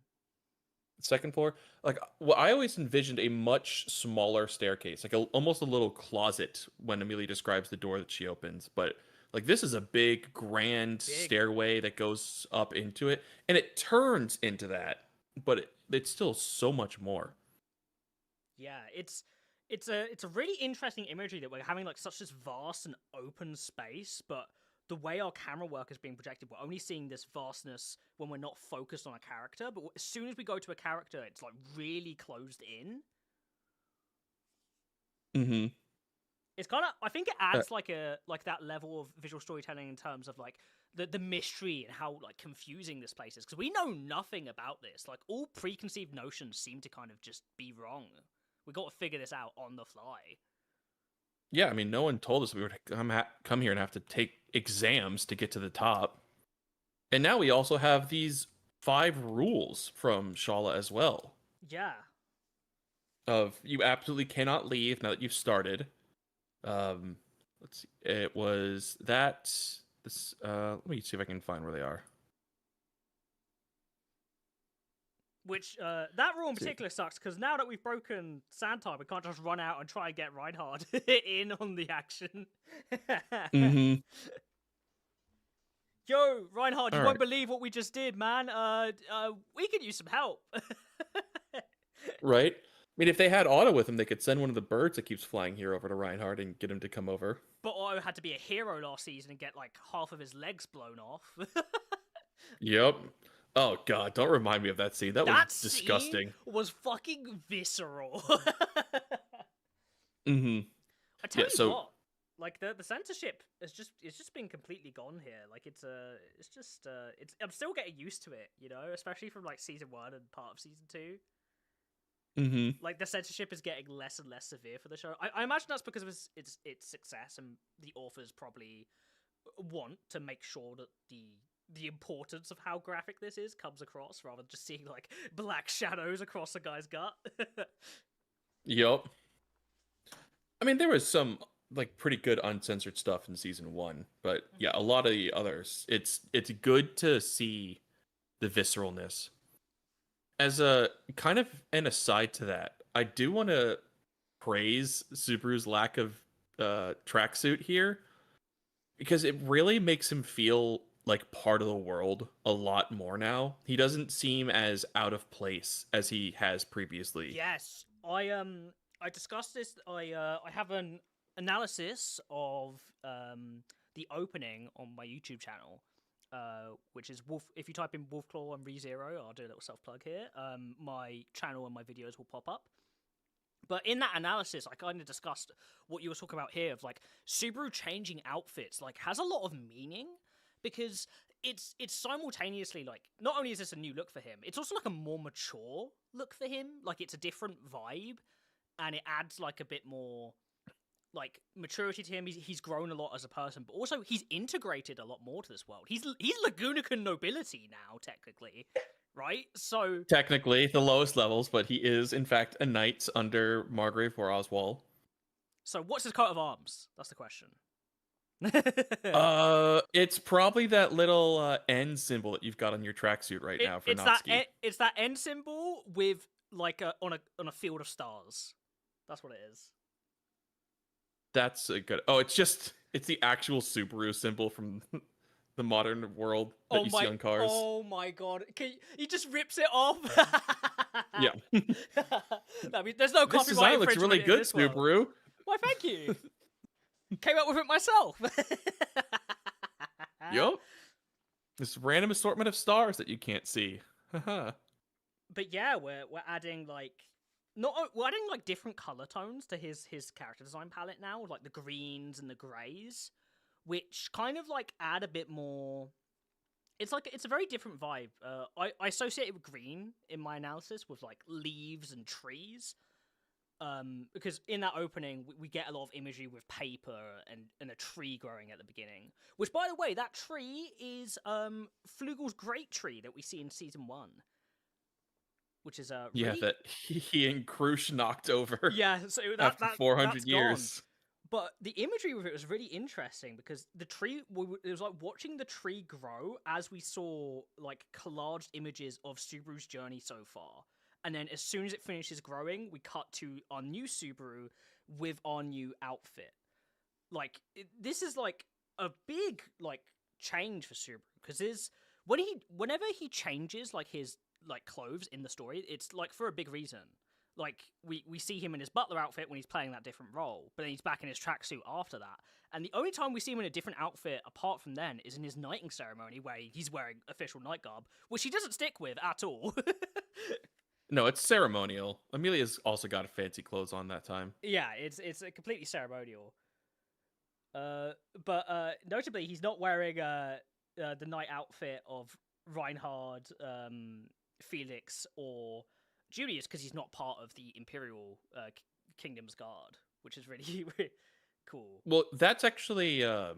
Second floor. Like well, I always envisioned a much smaller staircase, like almost a little closet when Amelia describes the door that she opens. But like this is a big, grand Big. stairway that goes up into it, and it turns into that, but it's still so much more. Yeah, it's a really interesting imagery that we're having like such this vast and open space, but the way our camera work is being projected, we're only seeing this vastness when we're not focused on a character. But as soon as we go to a character, it's like really closed in. Mm-hmm. It's kind of I think it adds like a like that level of visual storytelling in terms of like the mystery and how like confusing this place is because we know nothing about this. Like all preconceived notions seem to kind of just be wrong. We got to figure this out on the fly. Yeah, I mean, no one told us we would come here and have to take exams to get to the top. And now we also have these 5 rules from Shala as well. Yeah. Of you absolutely cannot leave now that you've started. Um, let's see. It was that this. Let me see if I can find where they are. Which that rule in Let's see. particular sucks because now that we've broken Sandtime, we can't just run out and try and get Reinhard in on the action. Mm-hmm. Yo, Reinhard, you All won't right. believe what we just did, man. We could use some help. Right. I mean, if they had Otto with them, they could send one of the birds that keeps flying here over to Reinhardt and get him to come over. But Otto had to be a hero last season and get like half of his legs blown off. Yep. Oh God, don't remind me of that scene. That was That scene disgusting. was fucking visceral. Mm-hmm. I tell Yeah. you So what, like the censorship has just it's just been completely gone here. Like it's just it's I'm still getting used to it, you know, especially from like season 1 and part of season 2. mm-hmm. Like the censorship is getting less and less severe for the show. I imagine that's because of its success and the authors probably want to make sure that the importance of how graphic this is comes across rather than just seeing like black shadows across a guy's gut. Yep. I mean, there was some like pretty good uncensored stuff in season 1, but yeah, a lot of the others. It's good to see the visceralness. As a kind of an aside to that, I do want to praise Subaru's lack of tracksuit here because it really makes him feel like part of the world a lot more now. He doesn't seem as out of place as he has previously. Yes, I discussed this. I have an analysis of the opening on my YouTube channel, which is Wolf. If you type in Wolfclaw and ReZero, I'll do a little self plug here. My channel and my videos will pop up. But in that analysis, I kind of discussed what you were talking about here of like Subaru changing outfits, like has a lot of meaning because it's simultaneously like not only is this a new look for him, it's also like a more mature look for him. Like it's a different vibe, and it adds like a bit more like maturity to him. He's grown a lot as a person, but also he's integrated a lot more to this world. He's Lagunican nobility now, technically, right? So Technically, the lowest levels, but he is in fact a knight under Margrave or Oswald. what's his coat of arms? That's the question. It's probably that little N symbol that you've got on your tracksuit right now for Natsuki. It's that end symbol with like on a field of stars. That's what it is. That's a good. Oh, it's the actual Subaru symbol from the modern world that you see on cars. Oh my god! He just rips it off. Yeah. I mean, there's no This copyright design looks infringement really in good, this world. Subaru. Why, thank you. Came up with it myself. Yup. This random assortment of stars that you can't see. But yeah, we're adding like we're adding like different color tones to his character design palette now, like the greens and the grays, which kind of like add a bit more. It's a very different vibe. I associate it with green in my analysis with like leaves and trees. Because in that opening, we get a lot of imagery with paper and a tree growing at the beginning. Which, by the way, that tree is Flugel's great tree that we see in season 1. Which is yeah, that he and Krush knocked over. Yeah, so after 400 years. Gone. But the imagery with it was really interesting because the tree, it was like watching the tree grow as we saw like collaged images of Subaru's journey so far. And then as soon as it finishes growing, we cut to our new Subaru with our new outfit. Like, this is like a big like change for Subaru because whenever he changes like his like clothes in the story, it's like for a big reason. Like we see him in his butler outfit when he's playing that different role, but then he's back in his tracksuit after that. And the only time we see him in a different outfit apart from then is in his knighting ceremony where he's wearing official knight garb, which he doesn't stick with at all. No, it's ceremonial. Amelia's also got fancy clothes on that time. Yeah, it's completely ceremonial. But notably, he's not wearing the knight outfit of Reinhard, Felix, or Julius because he's not part of the Imperial Kingdom's Guard, which is really, really cool. Well, that's actually a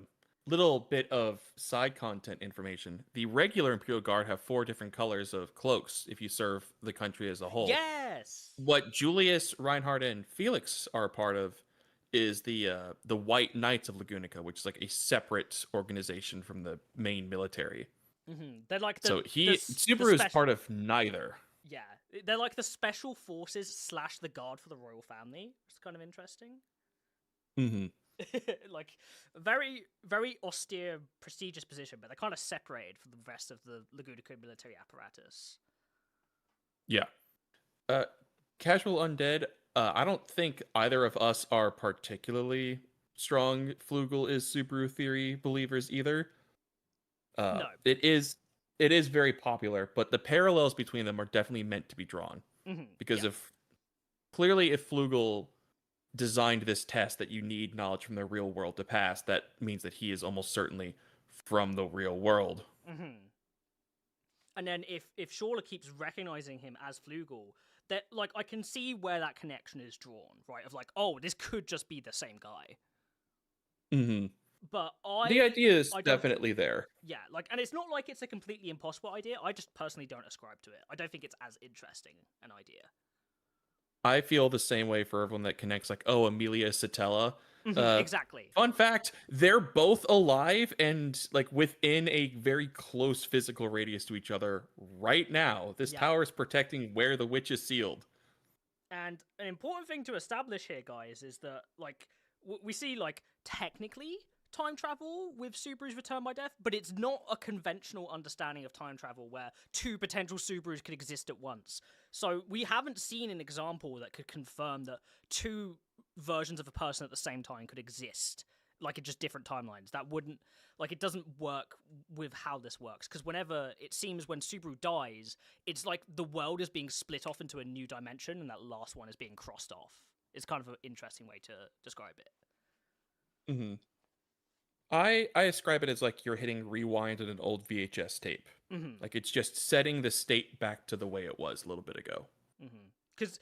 little bit of side content information. The regular Imperial Guard have 4 different colors of cloaks if you serve the country as a whole. Yes! What Julius, Reinhard, and Felix are a part of is the White Knights of Lagunica, which is like a separate organization from the main military. Mm-hmm. They're like Subaru is part of neither. Yeah, they're like the special forces / the guard for the royal family. It's kind of interesting. Mm-hmm. Like very, very austere, prestigious position, but they're kind of separated from the rest of the Lagunica military apparatus. Yeah. Casual Undead, I don't think either of us are particularly strong Flugel is Subaru theory believers either. No. It is very popular, but the parallels between them are definitely meant to be drawn. Mm-hmm. Because if Flugel designed this test that you need knowledge from the real world to pass, that means that he is almost certainly from the real world. Mm-hmm. And then if Schorler keeps recognizing him as Flugel, that like I can see where that connection is drawn, right? Of like, oh, this could just be the same guy. Mm-hmm. But the idea is definitely there. Yeah, like, and it's not like it's a completely impossible idea. I just personally don't ascribe to it. I don't think it's as interesting an idea. I feel the same way for everyone that connects, like, oh, Amelia Satella. Exactly. Fun fact, they're both alive and, like, within a very close physical radius to each other right now. This tower is protecting where the witch is sealed. And an important thing to establish here, guys, is that, like, we see, like, technically time travel with Subaru's Return by Death, but it's not a conventional understanding of time travel where 2 potential Subarus could exist at once. So we haven't seen an example that could confirm that 2 versions of a person at the same time could exist, like in just different timelines. That wouldn't, like, it doesn't work with how this works, because whenever, it seems when Subaru dies, it's like the world is being split off into a new dimension, and that last one is being crossed off. It's kind of an interesting way to describe it. Mm-hmm. I ascribe it as like you're hitting rewind on an old VHS tape. Mm-hmm. Like it's just setting the state back to the way it was a little bit ago. Because,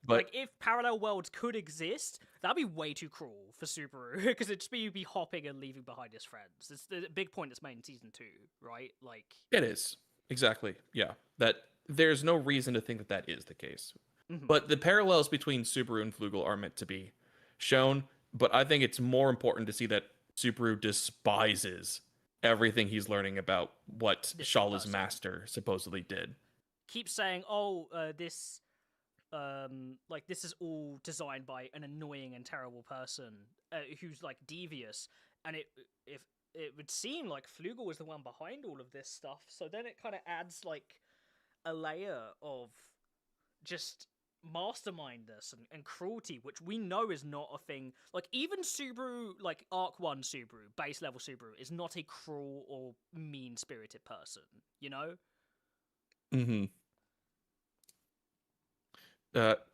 like, if parallel worlds could exist, that'd be way too cruel for Subaru. Because it'd just be hopping and leaving behind his friends. It's the big point that's made in season 2, right? Like, it is exactly, yeah. That there's no reason to think that is the case. But the parallels between Subaru and Flugel are meant to be shown. But I think it's more important to see that Subaru despises everything he's learning about what This Shala's person. master supposedly did. Keeps saying, "Oh, this like this is all designed by an annoying and terrible person who's like devious," and if it would seem like Flugel was the one behind all of this stuff, so then it kind of adds like a layer of just mastermindness and cruelty, which we know is not a thing. Like even Subaru, like Arc 1 Subaru, base level Subaru, is not a cruel or mean spirited person, you know? Mm-hmm.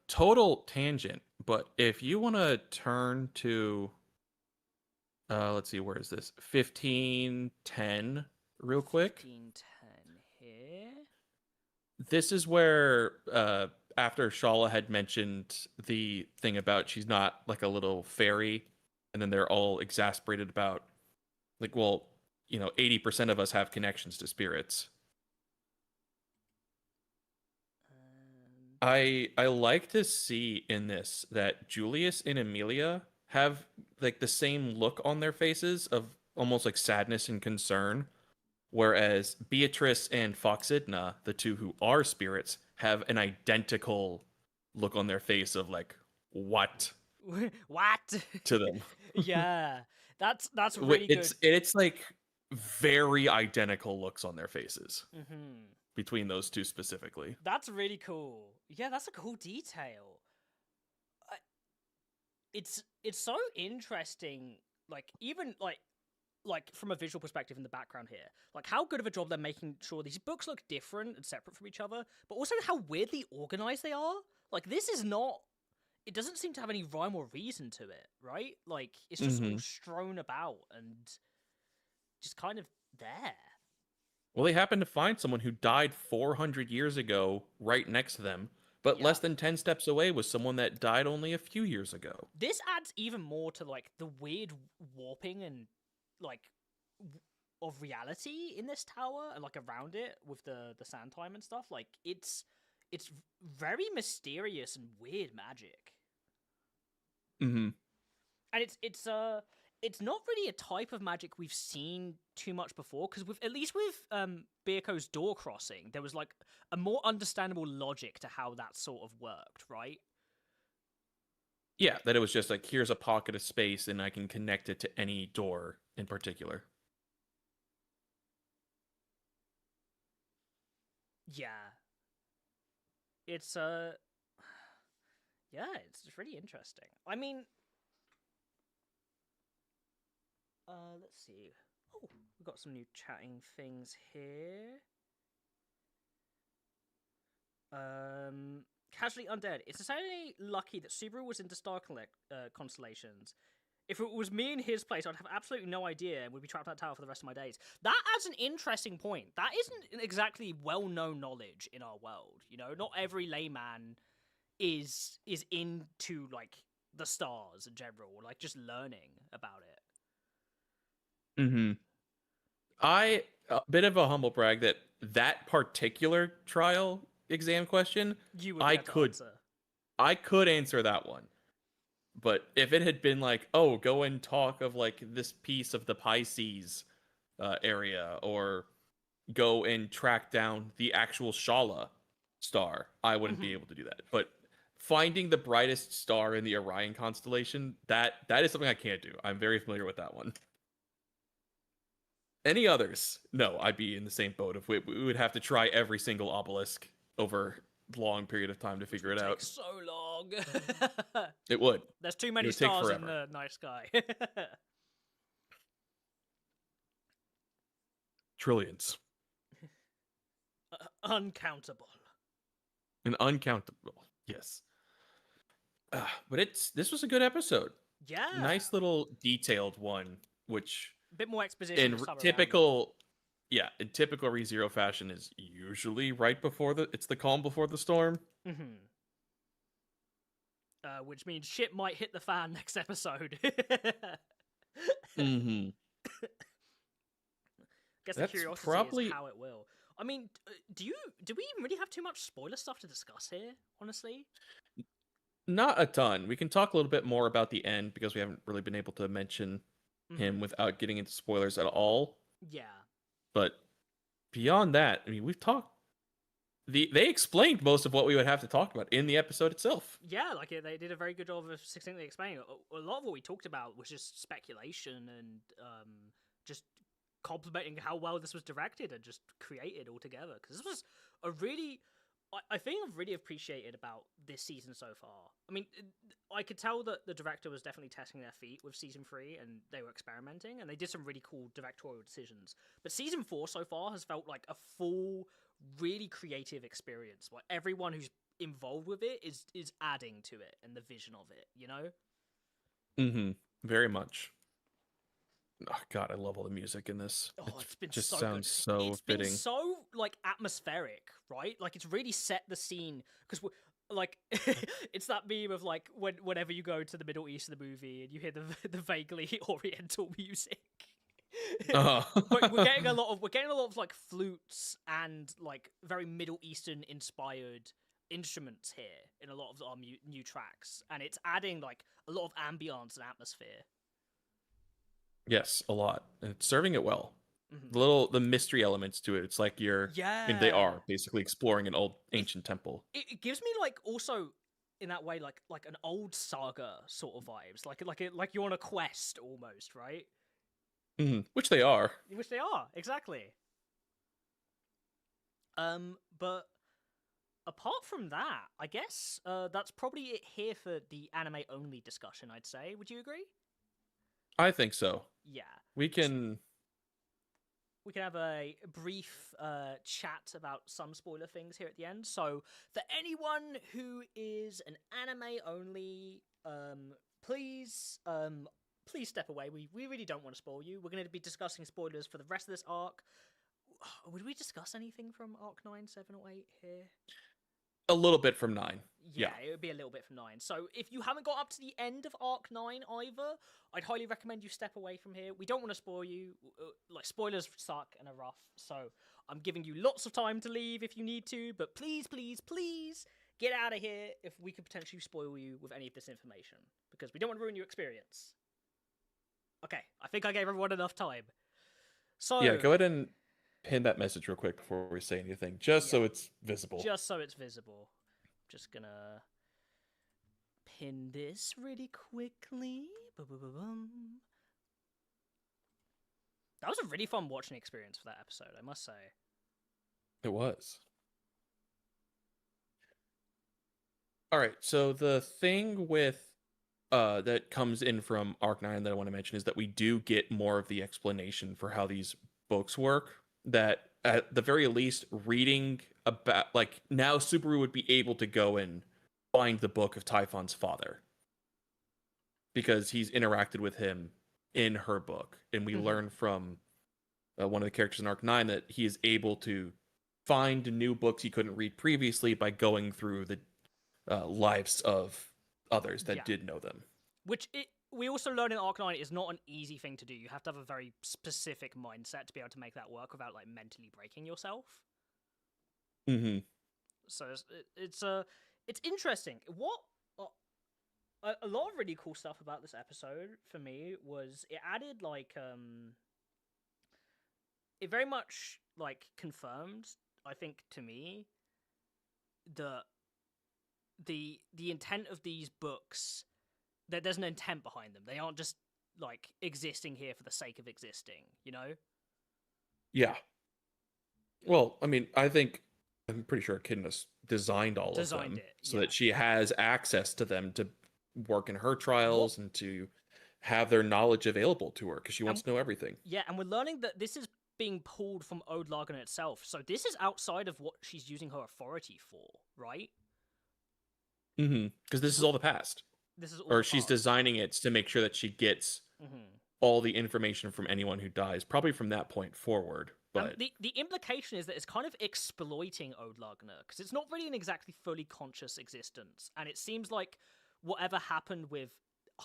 Total tangent, but if you want to turn to let's see, where is this? 1510 real quick. 1510 here. This is where after Shala had mentioned the thing about she's not like a little fairy, and then they're all exasperated about like, well, 80% of us have connections to spirits. I like to see in this that Julius and Amelia have like the same look on their faces of almost like sadness and concern, whereas Beatrice and Foxidna, the two who are spirits, have an identical look on their face of like, what What? to them. Yeah, that's really good. It's like very identical looks on their faces Mm-hmm. between those two specifically. That's really cool. Yeah, that's a cool detail. It's so interesting. Like even like from a visual perspective in the background here, like how good of a job they're making sure these books look different and separate from each other, but also how weirdly organized they are. Like this is not. It doesn't seem to have any rhyme or reason to it, right? Like it's just all strewn about and just kind of there. Well, they happened to find someone who died 400 years ago right next to them, but less than 10 steps away was someone that died only a few years ago. This adds even more to like the weird warping and like of reality in this tower and like around it with the sand time and stuff. Like it's very mysterious and weird magic. Mm-hmm. And it's not really a type of magic we've seen too much before, because with at least with Birko's door crossing, there was like a more understandable logic to how that sort of worked, right? Yeah, that it was just like, here's a pocket of space and I can connect it to any door in particular. Yeah. It's yeah, it's really interesting. I mean, let's see. Oh, we've got some new chatting things here. Casually Undead. It's essentially lucky that Subaru was into star constellations. If it was me in his place, I'd have absolutely no idea and would be trapped in that tower for the rest of my days. That adds an interesting point. That isn't exactly well-known knowledge in our world. You know, not every layman is into like the stars in general, or like just learning about it. Mm-hmm. A bit of a humble brag that particular trial exam question, You would I could answer that one. But if it had been like, oh, go and talk of like this piece of the Pisces area, or go and track down the actual Shala star, I wouldn't be able to do that. But finding the brightest star in the Orion constellation, that is something I can't do. I'm very familiar with that one. Any others? No, I'd be in the same boat. If we would have to try every single obelisk over a long period of time to figure it out. So long. It would. There's too many stars in the night sky. Trillions. Uncountable. An uncountable. Yes. But this was a good episode. Yeah. Nice little detailed one, which a bit more exposition. In typical ReZero fashion is usually right before it's the calm before the storm. Mm-hmm. Which means shit might hit the fan next episode. Mm-hmm. Guess the curiosity is how it will. I mean, do we even really have too much spoiler stuff to discuss here, honestly? Not a ton. We can talk a little bit more about the end because we haven't really been able to mention him without getting into spoilers at all. Yeah. But beyond that, I mean, we've talked. They explained most of what we would have to talk about in the episode itself. Yeah, like they did a very good job of succinctly explaining it. A lot of what we talked about was just speculation and just complimenting how well this was directed and just created altogether. Because this was a really, I think I've really appreciated about this season so far. I mean, I could tell that the director was definitely testing their feet with season 3 and they were experimenting and they did some really cool directorial decisions. But season 4 so far has felt like a full, really creative experience where everyone who's involved with it is adding to it and the vision of it, you know? Very much. Oh God, I love all the music in this. Oh, it's been just so sounds good. so It's fitting. been so like atmospheric, right? Like it's really set the scene because like it's that meme of like whenever you go to the Middle East in the movie and you hear the vaguely Oriental music. But we're getting a lot of like flutes and like very Middle Eastern inspired instruments here in a lot of our new tracks, and it's adding like a lot of ambience and atmosphere. Yes, a lot. And it's serving it well. The mystery elements to it. It's like I mean, they are basically exploring an old ancient temple. It gives me like also in that way like an old saga sort of vibes, like you're on a quest almost, right? Which they are. Which they are, exactly. But apart from that, I guess that's probably it here for the anime only discussion, I'd say. Would you agree? I think so. Yeah. We can have a brief chat about some spoiler things here at the end. So, for anyone who is an anime only, please step away. We really don't want to spoil you. We're going to be discussing spoilers for the rest of this arc. Would we discuss anything from arc 9, 7, or 8 here? a little bit from 9. Yeah, it would be a little bit from 9. So if you haven't got up to the end of arc 9 either, I'd highly recommend you step away from here. We don't want to spoil you. Like, spoilers suck and are rough, so I'm giving you lots of time to leave if you need to, but please, please, please get out of here if we could potentially spoil you with any of this information, because we don't want to ruin your experience. Okay, I think I gave everyone enough time. So yeah, go ahead and pin that message real quick before we say anything, just so it's visible. Just so it's visible. Just gonna pin this really quickly. That was a really fun watching experience for that episode, I must say. It was. All right, so the thing with that comes in from Arc 9 that I want to mention is that we do get more of the explanation for how these books work. That at the very least, reading about, like, now Subaru would be able to go and find the book of Typhon's father because he's interacted with him in her book, and we learn from one of the characters in Arc 9 that he is able to find new books he couldn't read previously by going through the lives of others that did know them. Which we also learn in Arc 9 is not an easy thing to do. You have to have a very specific mindset to be able to make that work without like mentally breaking yourself. So it's interesting. What a lot of really cool stuff about this episode for me was it added like it very much like confirmed, I think, to me the intent of these books, that there's an intent behind them. They aren't just like existing here for the sake of existing, you know? Yeah. Well, I mean, I'm pretty sure Echidna designed all of them so that she has access to them to work in her trials and to have their knowledge available to her because she wants to know everything. Yeah, and we're learning that this is being pulled from Ode Laguna itself. So this is outside of what she's using her authority for, right? Because this is all the past. This is all or she's designing it to make sure that she gets all the information from anyone who dies, probably from that point forward. But the implication is that it's kind of exploiting Ode Laguna, because it's not really an exactly fully conscious existence, and it seems like whatever happened with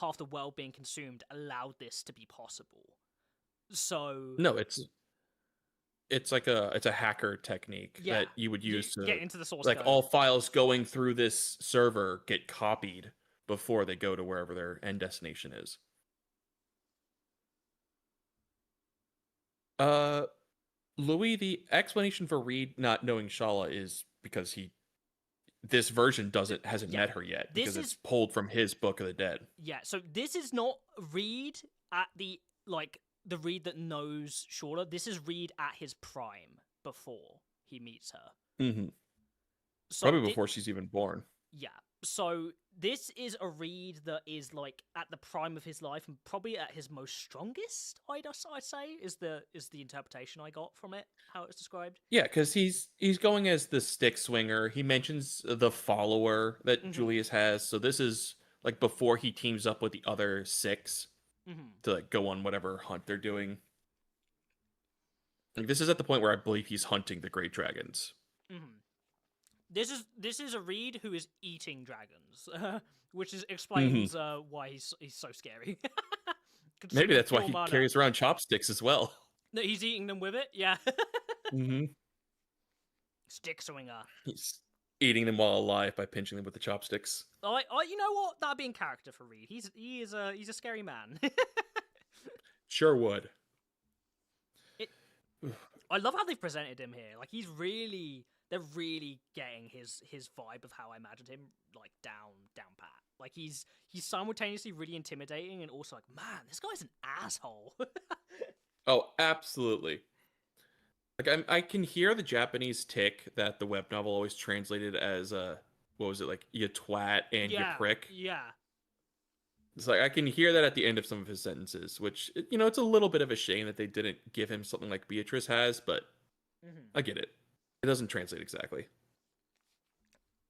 half the world being consumed allowed this to be possible. So no, it's like a hacker technique that you would use to get into the source like code. all files going through this server get copied before they go to wherever their end destination is. Uh, Louis, the explanation for Reed not knowing Shala is because this version hasn't Yeah. met her yet This because it's is pulled from his Book of the Dead. Yeah, so this is not Reed at the Reed that knows Shorter. This is Reed at his prime before he meets her. Mm-hmm. So Probably before she's even born. yeah. So this is a Reed that is like at the prime of his life and probably at his most strongest. I'd say is the interpretation I got from it, how it's described. Yeah, because he's going as the stick swinger. He mentions the follower that Mhm. Julius has. So this is like before he teams up with the other six Mhm. to like go on whatever hunt they're doing. Like this is at the point where I believe he's hunting the great dragons. Mhm. This is a Reed who is eating dragons, which explains why he's so scary. Maybe Consuming that's why pure he mana. carries around chopsticks as well. No, he's eating them with it. Yeah, Mm-hmm. stick swinger. He's eating them while alive by pinching them with the chopsticks. You know what? That'd be in character for Reed. He's a scary man. Sure would. I love how they've presented him here. Like they're really getting his vibe of how I imagined him, like down pat. Like he's simultaneously really intimidating and also like, man, this guy's an asshole. Oh, absolutely. Like I can hear the Japanese tick that the web novel always translated as what was it, like you twat and you prick. Yeah. It's like I can hear that at the end of some of his sentences, which it's a little bit of a shame that they didn't give him something like Beatrice has, but I get it. It doesn't translate exactly.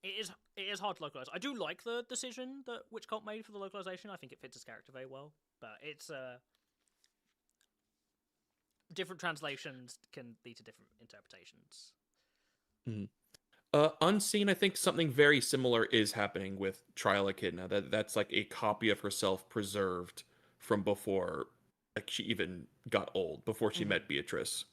It is hard to localize. I do like the decision that Witch Cult made for the localization. I think it fits his character very well, but it's different translations can lead to different interpretations. Unseen, I think something very similar is happening with Trial Echidna. That's like a copy of herself preserved from before, like she even got old, before she met Beatrice.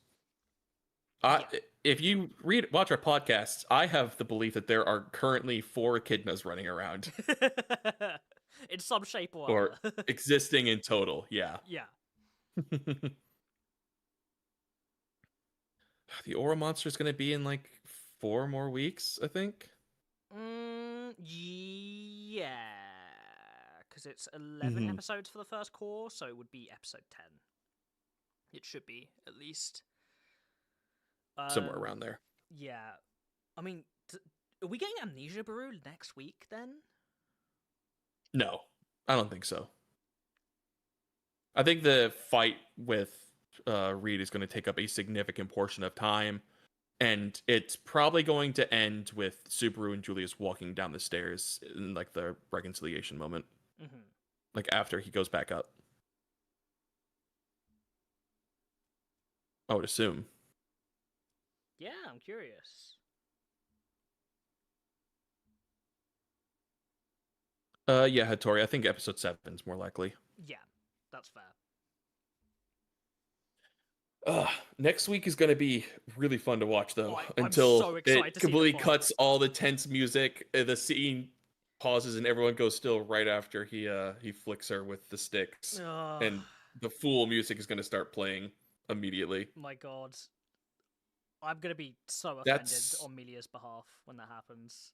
If you watch our podcasts, I have the belief that there are currently 4 echidnas running around In some shape or or other. existing in total. Yeah. Yeah. The Aura monster is going to be in like 4 more weeks, I think. Yeah. Because it's 11 episodes for the first core, so it would be episode 10. It should be, at least. Somewhere around there. Yeah. I mean, are we getting Amnesia Baru next week, then? No, I don't think so. I think the fight with Reed is going to take up a significant portion of time, and it's probably going to end with Subaru and Julius walking down the stairs in like the reconciliation moment, like after he goes back up. I would assume. Yeah, I'm curious. Yeah, Hattori. I think episode 7 is more likely. Yeah, that's fair. Next week is going to be really fun to watch, though. I'm so until excited it to see the completely fight. cuts all the tense music. The scene pauses and everyone goes still right after he flicks her with the sticks, and the Fool music is going to start playing immediately. My God, I'm going to be so offended on Milia's behalf when that happens.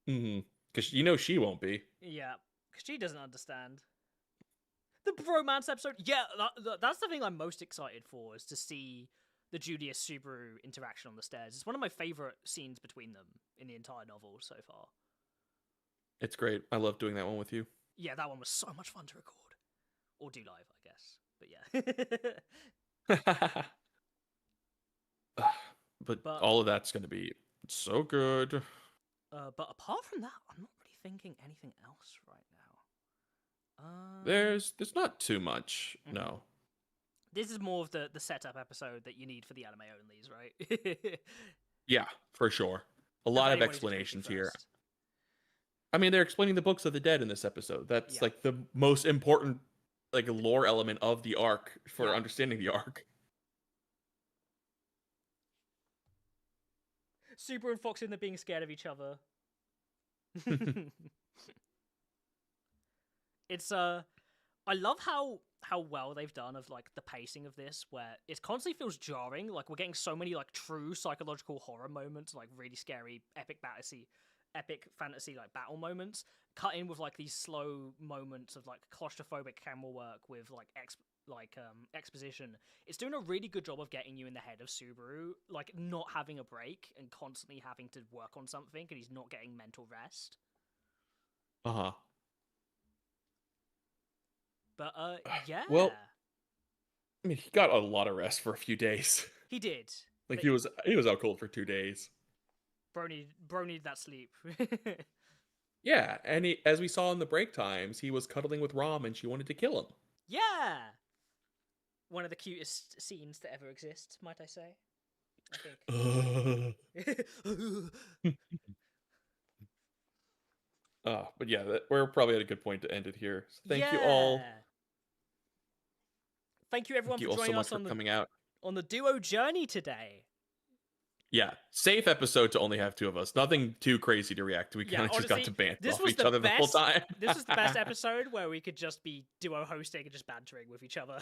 Because she won't be. Yeah, because she doesn't understand. The bromance episode, yeah, that's the thing I'm most excited for, is to see the Julius Subaru interaction on the stairs. It's one of my favorite scenes between them in the entire novel so far. It's great. I love doing that one with you. Yeah, that one was so much fun to record. Or do live, I guess. But yeah. but all of that's going to be so good. But apart from that, I'm not really thinking anything else right now. There's not too much. No. This is more of the setup episode that you need for the anime onlys, right? Yeah, for sure. A lot of explanations here. I mean, they're explaining the books of the dead in this episode. That's like the most important like lore element of the arc for understanding the arc. Super and Fox in there being scared of each other. It's I love how well they've done of like the pacing of this, where it constantly feels jarring. Like we're getting so many like true psychological horror moments, like really scary epic fantasy like battle moments, cut in with like these slow moments of like claustrophobic camera work with like exposition. It's doing a really good job of getting you in the head of Subaru, like not having a break and constantly having to work on something, and he's not getting mental rest. Uh-huh. But yeah, Well, I mean, he got a lot of rest for a few days. he did. Like But he was out cold for 2 days. bro needed that sleep. Yeah, and as we saw in the break times, he was cuddling with Rom and she wanted to kill him. Yeah, one of the cutest scenes to ever exist, might I say? I think. But yeah, we're probably at a good point to end it here. So thank you all. Yeah. Thank you Thank everyone you for all so joining much us for coming out. on the duo journey today. Yeah, safe episode to only have two of us. Nothing too crazy to react to. We Yeah, kind of just got to honestly, banter this off was each the other the whole best. time. This was the best episode where we could just be duo hosting and just bantering with each other.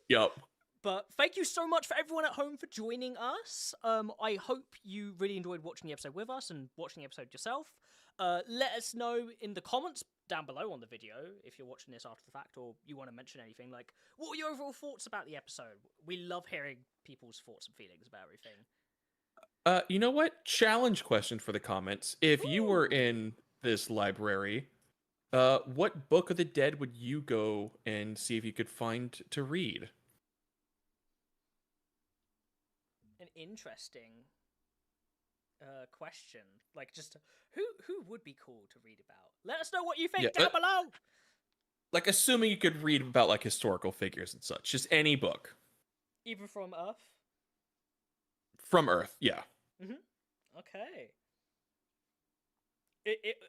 Yup. But thank you so much for everyone at home for joining us. I hope you really enjoyed watching the episode with us and watching the episode yourself. Let us know in the comments down below on the video if you're watching this after the fact, or you want to mention anything. Like, what were your overall thoughts about the episode? We love hearing people's thoughts and feelings about everything. You know what? Challenge question for the comments. If you were Ooh. in this library, what book of the dead would you go and see if you could find to read? An interesting question. Like, just who would be cool to read about? Let us know what you think Yeah, down below. Like, assuming you could read about like historical figures and such, just any book Even from Earth. from Earth. Yeah. Okay.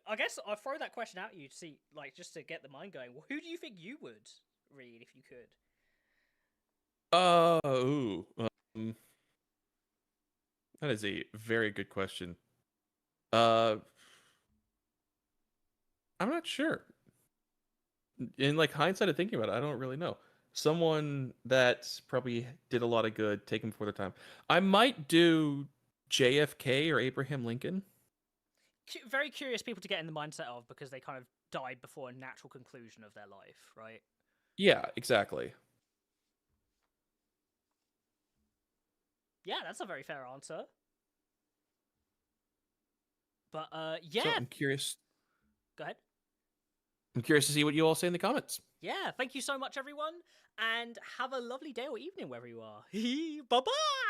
I guess I'll throw that question at you to see, like, just to get the mind going. Well, who do you think you would read if you could? Ooh. That is a very good question. I'm not sure. In like hindsight of thinking about it, I don't really know. Someone that probably did a lot of good, taken before their time. I might do JFK or Abraham Lincoln. Very curious people to get in the mindset of, because they kind of died before a natural conclusion of their life, right? Yeah, exactly. Yeah, that's a very fair answer. But So yeah, I'm curious. go ahead. I'm curious to see what you all say in the comments. Yeah, thank you so much, everyone, and have a lovely day or evening wherever you are. Bye bye.